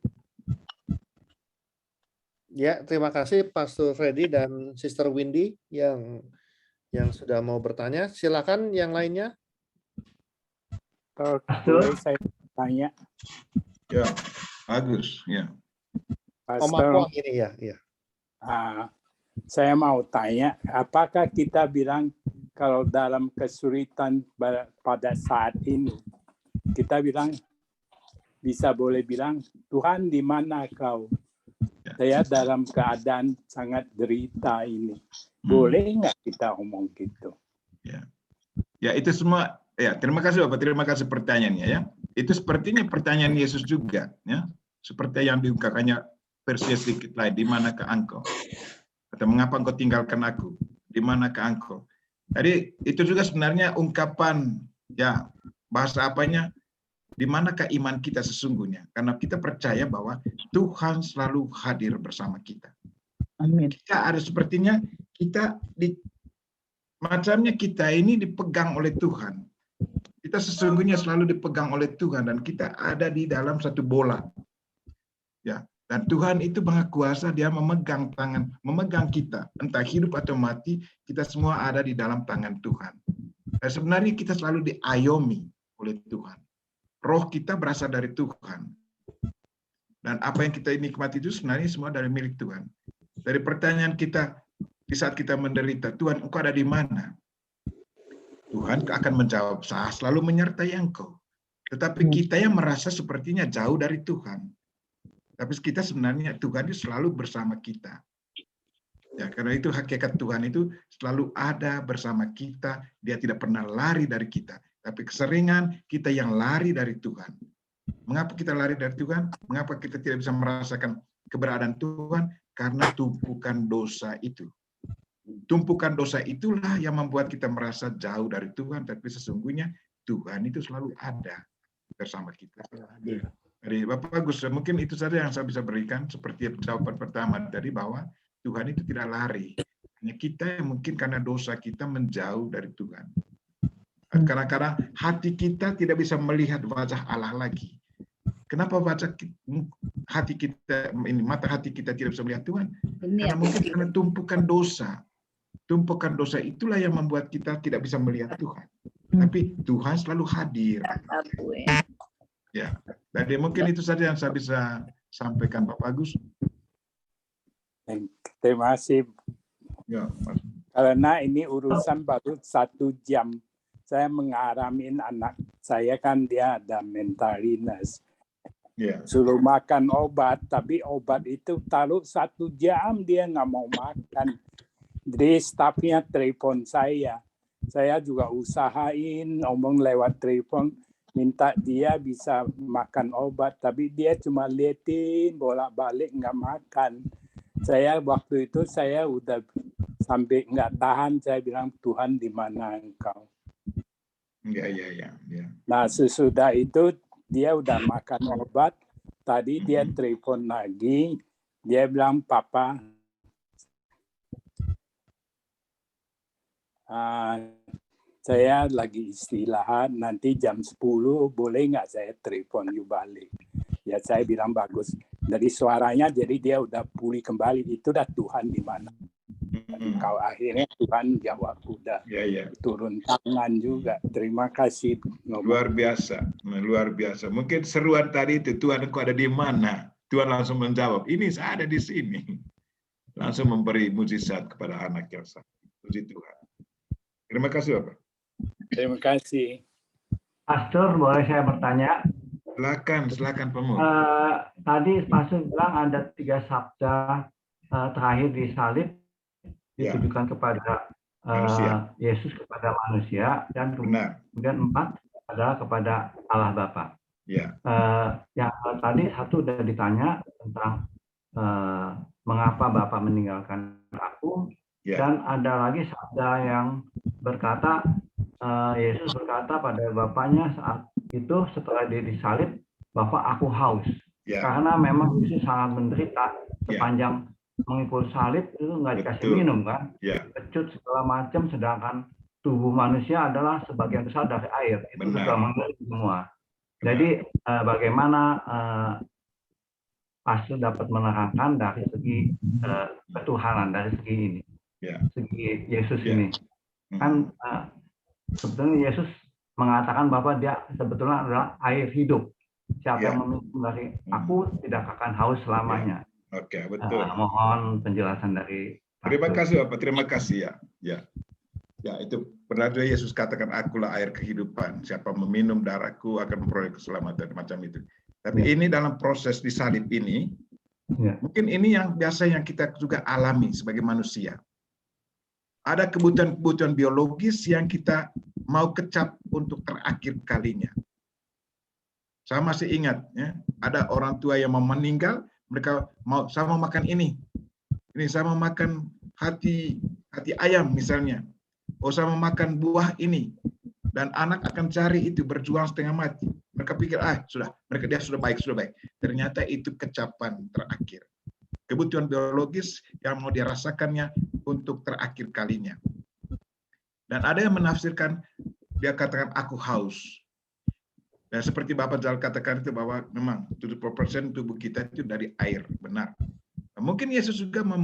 Ya, terima kasih Pastor Freddy dan Sister Windy yang sudah mau bertanya. Silakan yang lainnya. Kalau boleh saya tanya. Ya, bagus. Ya. Om Pastor, Akuang ini ya. saya mau tanya, apakah kita bilang kalau dalam kesulitan pada saat ini, kita bilang bisa boleh bilang, Tuhan di mana kau? Saya dalam keadaan sangat derita ini. Boleh nggak kita ngomong gitu? Ya, itu semua. Ya, terima kasih Bapak. Terima kasih pertanyaannya ya. Itu sepertinya pertanyaan Yesus juga ya. Seperti yang diungkapkannya versi sedikit lain. Di manakah engkau? Atau mengapa engkau tinggalkan aku? Di manakah engkau? Jadi itu juga sebenarnya ungkapan ya bahasa apanya? Di manakah iman kita sesungguhnya? Karena kita percaya bahwa Tuhan selalu hadir bersama kita. Amin. Kita ada sepertinya macamnya kita ini dipegang oleh Tuhan. Kita sesungguhnya selalu dipegang oleh Tuhan dan kita ada di dalam satu bola. Ya, dan Tuhan itu Maha Kuasa, Dia memegang kita, entah hidup atau mati, kita semua ada di dalam tangan Tuhan. Dan sebenarnya kita selalu diayomi oleh Tuhan. Roh kita berasal dari Tuhan. Dan apa yang kita nikmati itu sebenarnya semua dari milik Tuhan. Dari pertanyaan kita di saat kita menderita, Tuhan, engkau ada di mana? Tuhan akan menjawab, saya selalu menyertai engkau. Tetapi kita yang merasa sepertinya jauh dari Tuhan. Tapi kita sebenarnya Tuhan itu selalu bersama kita. Ya, karena itu hakikat Tuhan itu selalu ada bersama kita. Dia tidak pernah lari dari kita. Tapi keseringan kita yang lari dari Tuhan. Mengapa kita lari dari Tuhan? Mengapa kita tidak bisa merasakan keberadaan Tuhan? Karena tumpukan dosa itu. Tumpukan dosa itulah yang membuat kita merasa jauh dari Tuhan. Tapi sesungguhnya Tuhan itu selalu ada bersama kita. Jadi Bapak Agus, mungkin itu saja yang saya bisa berikan. Seperti jawaban pertama tadi bahwa Tuhan itu tidak lari. Hanya kita yang mungkin karena dosa kita menjauh dari Tuhan. Kadang-kadang hati kita tidak bisa melihat wajah Allah lagi. Kenapa hati kita ini, mata hati kita tidak bisa melihat Tuhan? Karena mungkin karena tumpukan dosa. Tumpukan dosa itulah yang membuat kita tidak bisa melihat Tuhan. Tapi Tuhan selalu hadir. Ya, jadi mungkin itu saja yang saya bisa sampaikan, Pak Agus. Terima kasih. Ya, Mas. Karena ini urusan baru 1 jam. Saya mengaramin anak saya kan dia ada mental illness. Yeah. Suruh makan obat, tapi obat itu taruh 1 jam dia nggak mau makan. Jadi stafnya telepon saya. Saya juga usahain ngomong lewat telepon, minta dia bisa makan obat, tapi dia cuma liatin bolak-balik nggak makan. Saya waktu itu saya udah sampai nggak tahan, saya bilang Tuhan di mana engkau? Ya. Nah sesudah itu dia udah makan obat. Tadi dia telepon lagi, dia bilang, Papa, saya lagi istirahat, nanti jam 10 boleh nggak saya telepon you balik? Ya saya bilang bagus. Dari suaranya jadi dia udah pulih kembali. Itu dah Tuhan di mana. Kalau akhirnya Tuhan jawab, udah turun tangan juga. Terima kasih. Luar biasa, luar biasa. Mungkin seruan tadi itu, Tuhan engkau ada di mana? Tuhan langsung menjawab, ini saya ada di sini. Langsung memberi mujizat kepada anak yang sakit. Puji Tuhan. Terima kasih, Bapak. Terima kasih. Pastor, boleh saya bertanya? Silakan Pemul. Tadi Pastor bilang ada 3 sabda terakhir di salib ditujukan kepada Yesus kepada manusia, dan kemudian 4 adalah kepada Allah Bapa. Yang tadi satu sudah ditanya tentang mengapa Bapa meninggalkan aku, dan ada lagi sabda yang berkata Yesus berkata pada Bapaknya saat itu setelah dia disalib, Bapa, aku haus. Karena memang Yesus sangat menderita sepanjang mengikul salib, itu nggak dikasih minum kan, pecut segala macam, sedangkan tubuh manusia adalah sebagian besar dari air, itu sudah mengerti semua. Jadi bagaimana Pastor dapat menerangkan dari segi ketuhanan, dari segi ini, segi Yesus ini, kan sebetulnya Yesus mengatakan bahwa dia sebetulnya adalah air hidup. Siapa yang meminum dari aku tidak akan haus selamanya. Oke, betul. Mohon penjelasan dari Terima kasih, Bapak. Terima kasih ya. Ya, itu benar juga Yesus katakan, akulah air kehidupan. Siapa meminum darahku akan memperoleh keselamatan, macam itu. Tapi ini dalam proses disalib ini, mungkin ini yang biasa yang kita juga alami sebagai manusia. Ada kebutuhan-kebutuhan biologis yang kita mau kecap untuk terakhir kalinya. Saya masih ingat, ada orang tua yang mau meninggal, mereka mau sama makan ini sama makan hati ayam misalnya, sama makan buah ini, dan anak akan cari itu, berjuang setengah mati. Mereka pikir dia sudah baik. Ternyata itu kecapan terakhir. Kebutuhan biologis yang mau dirasakannya untuk terakhir kalinya. Dan ada yang menafsirkan, dia katakan aku haus. Dan seperti Bapak Zal katakan itu, bahwa memang 70% tubuh kita itu dari air, benar. Nah, mungkin Yesus juga mau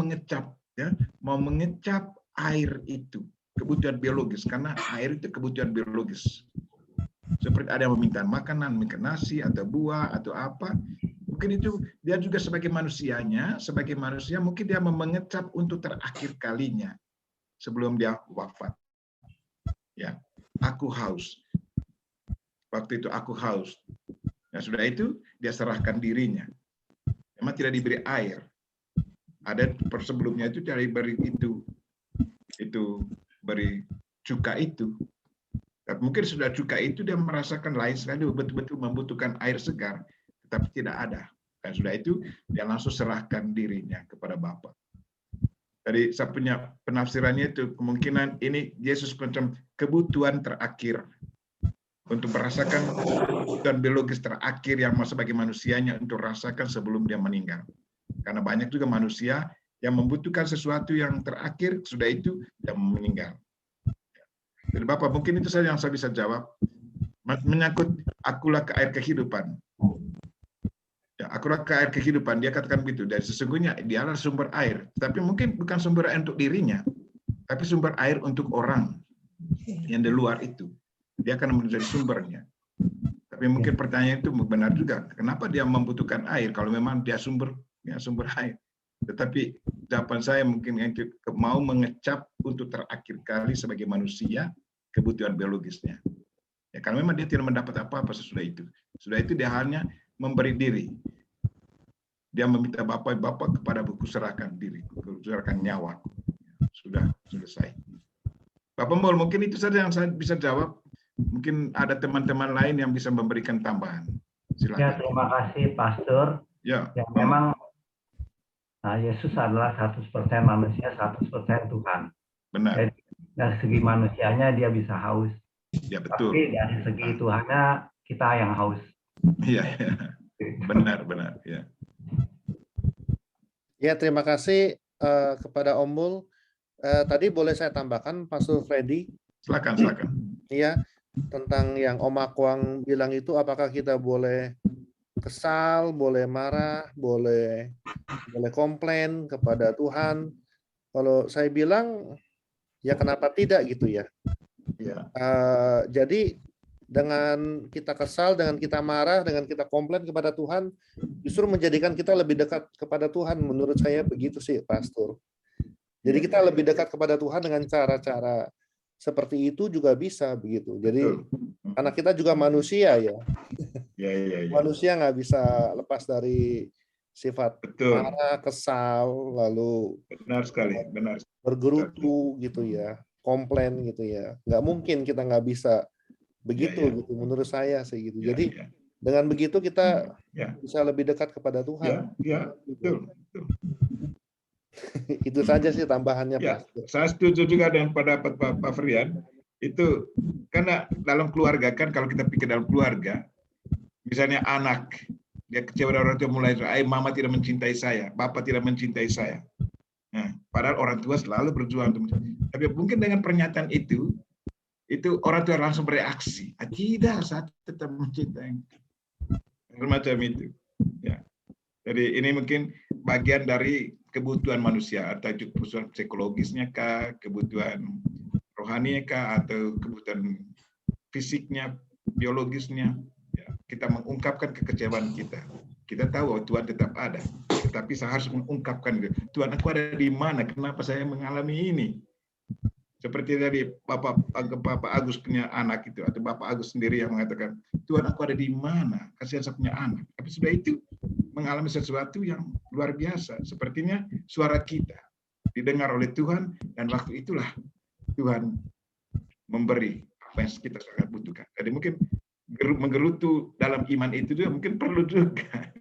mengecap air itu, kebutuhan biologis, karena air itu kebutuhan biologis. Seperti ada yang meminta makanan, mungkin nasi atau buah atau apa. Mungkin itu dia juga sebagai manusia mungkin dia mengecap untuk terakhir kalinya sebelum dia wafat. Ya, aku haus. Waktu itu aku haus. Nah, sudah itu dia serahkan dirinya. Memang tidak diberi air. Ada sebelumnya itu dari beri itu beri cuka itu. Tapi mungkin sudah cuka itu dia merasakan lain sekali, betul-betul membutuhkan air segar. Tapi tidak ada. Dan sudah itu dia langsung serahkan dirinya kepada Bapa. Jadi saya punya penafsirannya itu kemungkinan ini Yesus macam kebutuhan terakhir untuk merasakan kebutuhan biologis terakhir yang sebagai manusianya untuk rasakan sebelum dia meninggal. Karena banyak juga manusia yang membutuhkan sesuatu yang terakhir, sudah itu dia meninggal. Jadi Bapak, mungkin itu saja yang saya bisa jawab. Menyangkut akulah air kehidupan. Ya, akulah air kehidupan, dia katakan begitu. Dan sesungguhnya dia adalah sumber air. Tapi mungkin bukan sumber air untuk dirinya, tapi sumber air untuk orang yang di luar itu. Dia akan menjadi sumbernya. Tapi mungkin pertanyaan itu benar juga. Kenapa dia membutuhkan air kalau memang dia sumber air? Tetapi jawaban saya mungkin yang mau mengecap untuk terakhir kali sebagai manusia kebutuhan biologisnya. Ya, karena memang dia tidak mendapat apa-apa sesudah itu. Sudah itu dia hanya memberi diri. Dia meminta Bapak kepada buku serahkan diri, serahkan nyawa. Sudah selesai. Bapak Mul, mungkin itu saja yang saya bisa jawab. Mungkin ada teman-teman lain yang bisa memberikan tambahan. Silakan. Ya, terima kasih Pastor. Ya, memang Yesus adalah 100% manusia, 100% Tuhan. Benar. Jadi, dari segi manusianya dia bisa haus. Ya, betul. Tapi dari segi Tuhannya kita yang haus. Iya, ya. Benar, ya. Ya, terima kasih kepada Om Mul. Tadi boleh saya tambahkan, Pastor Freddy? Silakan. Iya, tentang yang Om Akwang bilang itu, apakah kita boleh kesal, boleh marah, boleh komplain kepada Tuhan? Kalau saya bilang, ya kenapa tidak gitu ya? Ya. Jadi dengan kita kesal, dengan kita marah, dengan kita komplain kepada Tuhan, justru menjadikan kita lebih dekat kepada Tuhan. Menurut saya begitu sih, Pastor. Jadi kita lebih dekat kepada Tuhan dengan cara-cara seperti itu juga bisa begitu. Jadi karena kita juga manusia ya. Ya. Manusia nggak bisa lepas dari sifat marah, kesal, lalu benar sekali, bergerutu gitu ya, komplain gitu ya. Nggak mungkin kita nggak bisa begitu gitu. Menurut saya sih gitu. Jadi dengan begitu kita bisa lebih dekat kepada Tuhan. Ya, betul. Itu saja sih tambahannya, ya, Pak. Saya setuju juga dengan pendapat Pak Frian. Itu karena dalam keluarga kan, kalau kita pikir dalam keluarga, misalnya anak dia kecewa orang tua, mulai mama tidak mencintai saya, bapak tidak mencintai saya. Nah, padahal orang tua selalu berjuang untuk, tapi mungkin dengan pernyataan itu orang tua langsung bereaksi. Tidak, saya tetap mencintai. Semacam itu. Ya. Jadi ini mungkin bagian dari kebutuhan manusia, atau kebutuhan psikologisnya kah, kebutuhan rohaninya kah, atau kebutuhan fisiknya, biologisnya. Ya, kita mengungkapkan kekecewaan kita. Kita tahu bahwa Tuhan tetap ada, tetapi saya harus mengungkapkan, Tuhan, aku ada di mana? Kenapa saya mengalami ini? Seperti tadi Bapak Agus punya anak itu, atau Bapak Agus sendiri yang mengatakan, Tuhan, aku ada di mana? Kasihan saya punya anak. Tapi sudah itu mengalami sesuatu yang luar biasa. Sepertinya suara kita didengar oleh Tuhan, dan waktu itulah Tuhan memberi apa yang kita sangat butuhkan. Jadi mungkin menggerutu dalam iman itu juga mungkin perlu juga.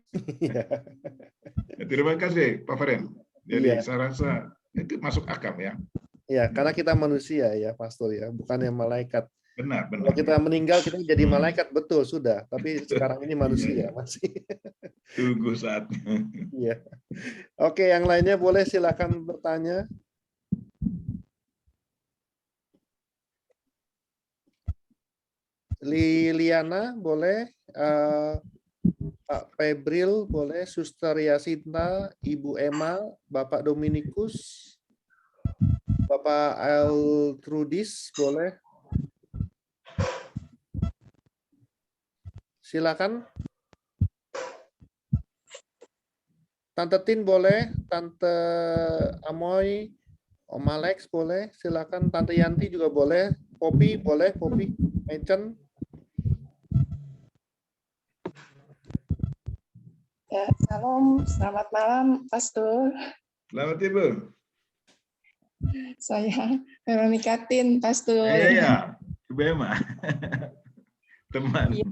Terima kasih Pak Feren. Jadi saya rasa itu masuk akal ya. Ya, karena kita manusia ya, Pastor ya, bukan yang malaikat. Benar. Kalau kita meninggal kita jadi malaikat, betul sudah. Tapi sekarang ini manusia masih. Tunggu saatnya. Iya. Oke, yang lainnya boleh silakan bertanya. Liliana boleh, Pak Febril boleh, Suster Yasinta, Ibu Emma, Bapak Dominikus, Bapak Eltrudis boleh. Silakan. Tante Tin boleh, Tante Amoy, Om Alex boleh, silakan. Tante Yanti juga boleh, Poppy boleh, Poppy, Mencen. Ya, salam, selamat malam, Pastor. Selamat Ibu. Saya Veronica Tin, Pastor. Iya, Ibu Emma. Teman. Ya,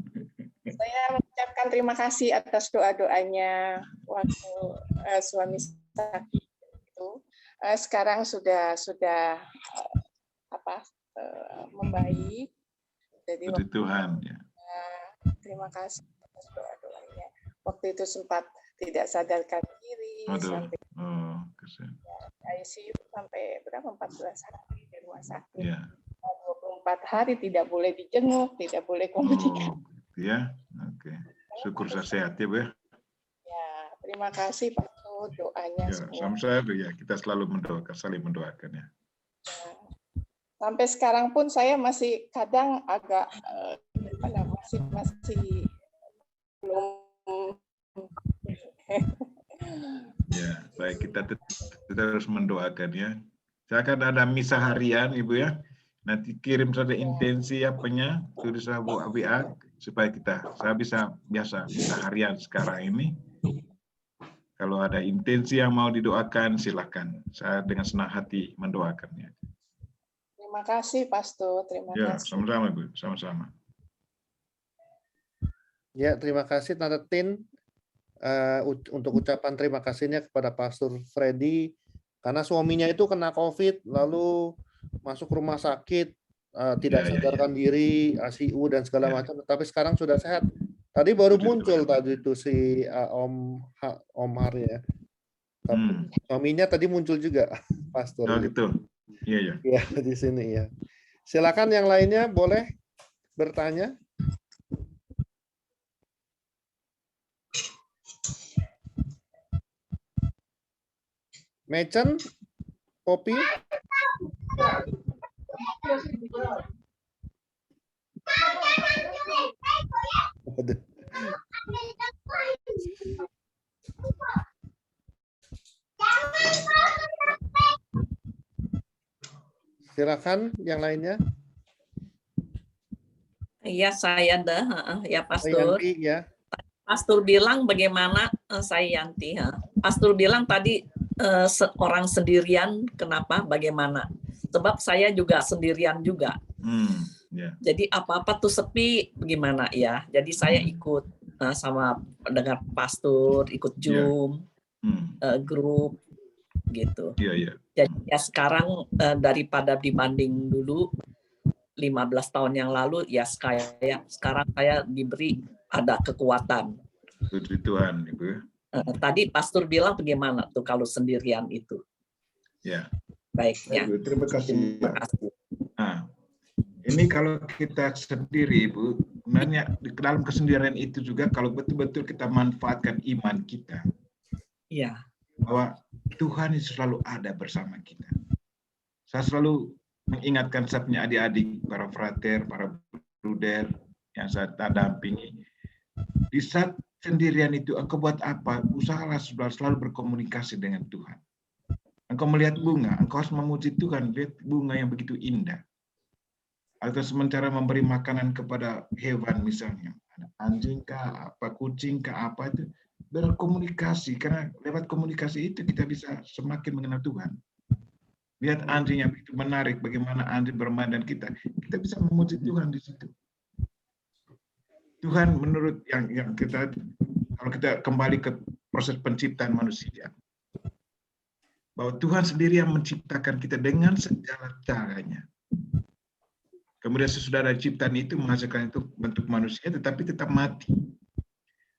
saya mengucapkan terima kasih atas doa-doanya waktu suami sakit itu. Sekarang sudah membaik. Jadi Puji Tuhan ya. Terima kasih atas doa-doanya. Waktu itu sempat tidak sadarkan diri sampai ICU sampai berapa 14 hari di rumah sakit. Ya. 24 hari tidak boleh dijenguk, tidak boleh komunikasi. Ya, oke. Syukur saya sehat ya, Bu ya. Ya, terima kasih Pak doanya ya, semua. Sama saya ya, kita selalu mendoakan, saling mendoakan ya. Sampai sekarang pun saya masih kadang agak masih belum. Ya, baik, kita terus mendoakan ya. Saya akan ada misa harian Ibu ya. Nanti kirim saja intensi apanya, tulis WA supaya saya bisa biasa misa harian sekarang ini. Kalau ada intensi yang mau didoakan, silakan. Saya dengan senang hati mendoakannya. Terima kasih, Pastor. Terima kasih. Sama-sama, Bu. Sama-sama. Ya, terima kasih Tante Tin untuk ucapan terima kasihnya kepada Pastor Freddy karena suaminya itu kena COVID lalu masuk rumah sakit, tidak sadarkan diri, ICU dan segala macam, tapi sekarang sudah sehat. Tadi baru muncul tadi itu si Om Har ya. Tapi suaminya tadi muncul juga, Pastor. Oh gitu. Iya, iya. Iya, di sini ya. Silakan yang lainnya boleh bertanya. Mecen, Poppy. Silakan yang lainnya. Iya, saya dah, ya Pastor. Yanti, ya. Pastor bilang bagaimana, saya Yanti. Pastor bilang tadi orang sendirian, kenapa, bagaimana? Sebab saya juga sendirian juga. Yeah. Jadi apa-apa tuh sepi, bagaimana ya? Jadi saya ikut sama dengan Pastor, ikut Zoom, grup, gitu. Yeah. Jadi ya sekarang daripada dibanding dulu 15 tahun yang lalu, ya sekarang saya diberi ada kekuatan. Puji Tuhan, Ibu. Tadi Pastor bilang bagaimana tuh kalau sendirian itu? Ya. Baik, ya. Terima kasih. Terima kasih. Nah, ini kalau kita sendiri, Ibu, sebenarnya di dalam kesendirian itu juga kalau betul-betul kita manfaatkan iman kita. Iya. Bahwa Tuhan selalu ada bersama kita. Saya selalu mengingatkan saya punya adik-adik, para frater, para bruder yang saya dampingi. Di saat sendirian itu, engkau buat apa? Usahalah selalu berkomunikasi dengan Tuhan. Engkau melihat bunga, engkau harus memuji Tuhan, lihat bunga yang begitu indah. Atau sementara memberi makanan kepada hewan misalnya, ada anjing kah, apa kucing kah, apa itu, berkomunikasi, karena lewat komunikasi itu kita bisa semakin mengenal Tuhan. Lihat anjing yang begitu menarik, bagaimana anjing bermain dan kita bisa memuji Tuhan di situ. Tuhan menurut yang kita, kalau kita kembali ke proses penciptaan manusia, bahwa Tuhan sendiri yang menciptakan kita dengan segala caranya. Kemudian sesudah dari ciptaan itu menghasilkan itu bentuk manusia, tetapi tetap mati.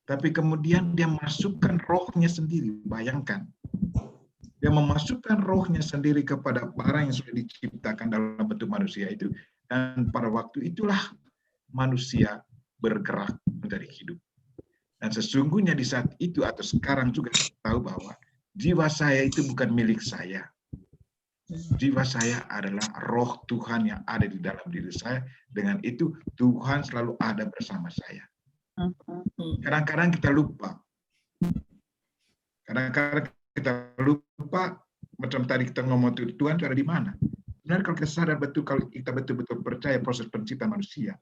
Tapi kemudian dia masukkan rohnya sendiri, bayangkan. Dia memasukkan rohnya sendiri kepada barang yang sudah diciptakan dalam bentuk manusia itu. Dan pada waktu itulah manusia bergerak menjadi hidup. Dan sesungguhnya di saat itu atau sekarang juga tahu bahwa jiwa saya itu bukan milik saya. Jiwa saya adalah roh Tuhan yang ada di dalam diri saya. Dengan itu Tuhan selalu ada bersama saya. Kadang-kadang kita lupa. Kadang-kadang kita lupa, macam tadi kita ngomong Tuhan itu ada di mana. Sebenarnya kalau kita sadar betul, kalau kita betul-betul percaya proses penciptaan manusia,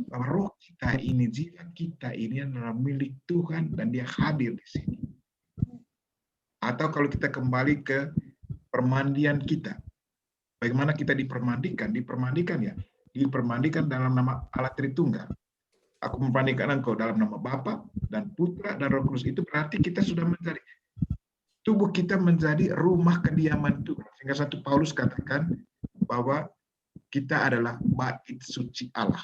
bahwa roh kita ini, jiwa kita ini adalah milik Tuhan dan dia hadir di sini. Atau kalau kita kembali ke permandian kita, bagaimana kita dipermandikan? Dipermandikan dalam nama Allah Tritunggal. Aku mempermandikan engkau dalam nama Bapa dan Putra dan Roh Kudus. Itu berarti kita sudah menjadi, tubuh kita menjadi rumah kediaman Tuhan. Sehingga satu Paulus katakan bahwa kita adalah bait suci Allah.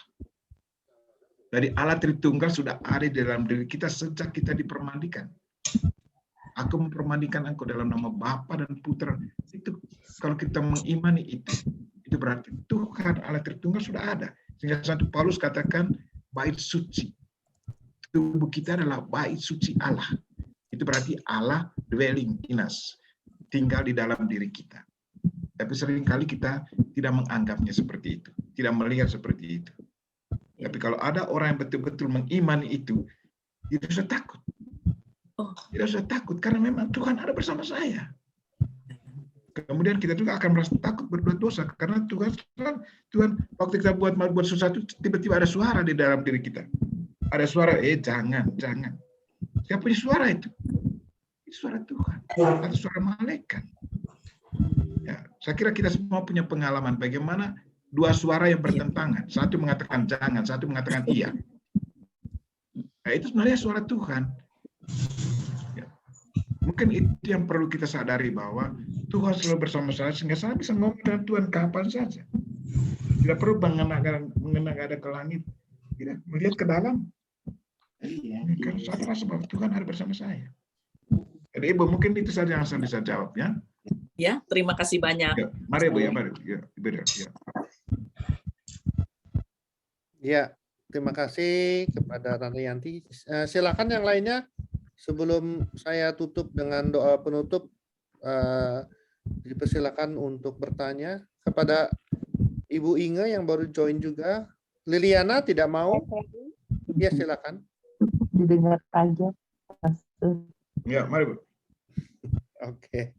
Dari Allah Tritunggal sudah ada di dalam diri kita sejak kita dipermandikan. Aku mempermandikan engkau dalam nama Bapa dan Putra. Itu kalau kita mengimani itu berarti Tuhan Allah Tritunggal sudah ada. Sehingga satu Paulus katakan bait suci. Tubuh kita adalah bait suci Allah. Itu berarti Allah dwelling in us, tinggal di dalam diri kita. Tapi seringkali kita tidak menganggapnya seperti itu, tidak melihat seperti itu. Tapi kalau ada orang yang betul-betul mengimani itu, tidak usah takut. Tidak usah takut, karena memang Tuhan ada bersama saya. Kemudian kita juga akan merasa takut berbuat dosa, karena Tuhan waktu kita buat sesuatu, tiba-tiba ada suara di dalam diri kita. Ada suara, jangan. Siapa punya suara itu? Itu suara Tuhan, atau suara malaikat. Ya, saya kira kita semua punya pengalaman bagaimana dua suara yang bertentangan. Satu mengatakan jangan, satu mengatakan iya. Nah, itu sebenarnya suara Tuhan. Ya. Mungkin itu yang perlu kita sadari bahwa Tuhan selalu bersama saya sehingga saya bisa ngomong dengan Tuhan kapan saja. Tidak perlu mengenang ada ke langit. Tidak, melihat ke dalam. Kan saudara sebab Tuhan ada bersama saya. Jadi Ibu mungkin itu saja yang saya bisa jawab ya. Ya, terima kasih banyak. Ya, mari Ibu ya, mari. Ya, Ibu ya. Ya, terima kasih kepada Tante Yanti. Silakan yang lainnya sebelum saya tutup dengan doa penutup. Dipersilakan untuk bertanya kepada Ibu Inge yang baru join juga. Liliana tidak mau? Ya, silakan. Didengar aja, Pastor. Ya, mari Bu. Oke.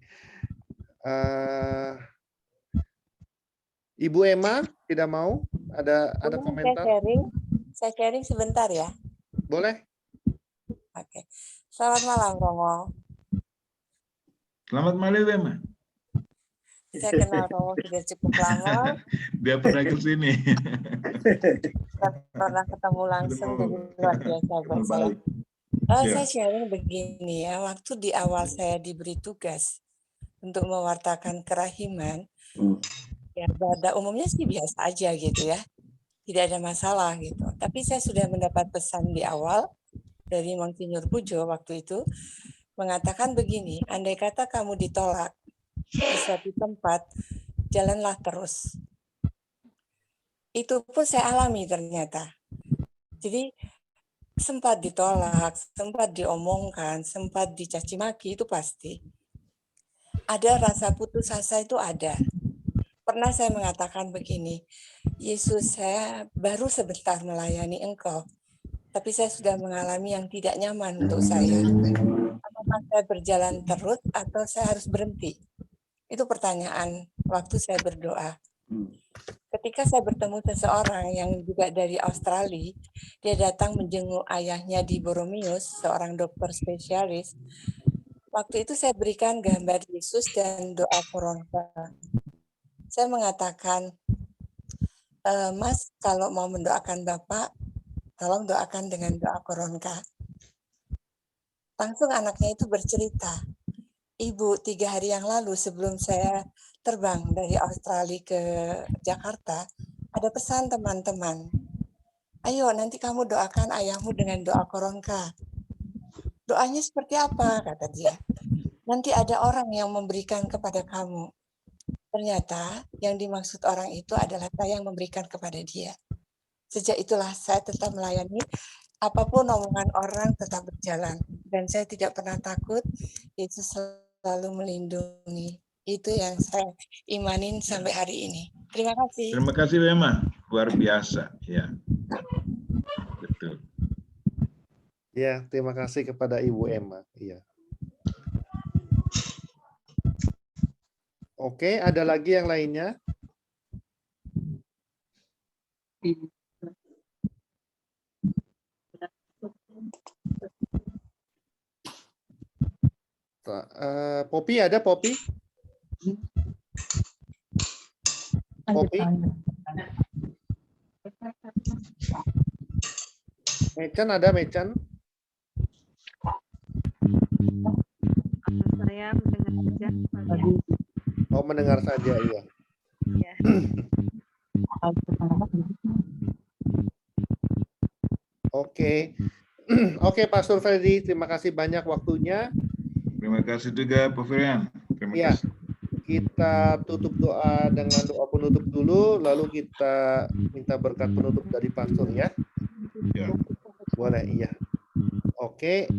Ibu Emma tidak mau? Ada komentar? Saya sharing sebentar ya. Boleh. Oke. Selamat malam, Romo. Selamat malam, Emma. Saya kenal Romo sudah cukup lama. Dia pernah ke sini. Saya pernah ketemu langsung, jadi luar biasa buat saya. Saya sharing begini ya, waktu di awal saya diberi tugas untuk mewartakan kerahiman, ya pada umumnya sih biasa aja gitu ya, tidak ada masalah gitu. Tapi saya sudah mendapat pesan di awal dari Monsinyur Pujo waktu itu, mengatakan begini, andai kata kamu ditolak di suatu tempat, jalanlah terus. Itu pun saya alami ternyata. Jadi sempat ditolak, sempat diomongkan, sempat dicaci maki, itu pasti. Ada rasa putus asa itu ada. Pernah saya mengatakan begini, Yesus, saya baru sebentar melayani Engkau, tapi saya sudah mengalami yang tidak nyaman untuk saya. Apakah saya berjalan terus atau saya harus berhenti? Itu pertanyaan waktu saya berdoa. Ketika saya bertemu seseorang yang juga dari Australia, dia datang menjenguk ayahnya di Boromius, seorang dokter spesialis. Waktu itu saya berikan gambar Yesus dan doa Koronka. Saya mengatakan, Mas, kalau mau mendoakan Bapak, tolong doakan dengan doa Koronka. Langsung anaknya itu bercerita, Ibu, 3 hari yang lalu sebelum saya terbang dari Australia ke Jakarta, ada pesan teman-teman. Ayo nanti kamu doakan ayahmu dengan doa Koronka. Doanya seperti apa? Kata dia. Nanti ada orang yang memberikan kepada kamu. Ternyata yang dimaksud orang itu adalah saya yang memberikan kepada dia. Sejak itulah saya tetap melayani, apapun omongan orang tetap berjalan. Dan saya tidak pernah takut, Yesus selalu melindungi. Itu yang saya imanin sampai hari ini. Terima kasih. Terima kasih, Emma. Luar biasa. Ya. Betul. Ya, terima kasih kepada Ibu Emma. Iya. Oke, ada lagi yang lainnya? Poppy ada, Poppy? Poppy? Mecan ada, Mecan? Saya mendengar saja. Oh, mendengar saja, iya. Ya. Oke. Oke, Pastor Freddy, terima kasih banyak waktunya. Terima kasih juga, Pak Firian. Terima kasih. Kita tutup doa dengan doa penutup dulu, lalu kita minta berkat penutup dari Pastor ya. Ya. Boleh, iya. Oke.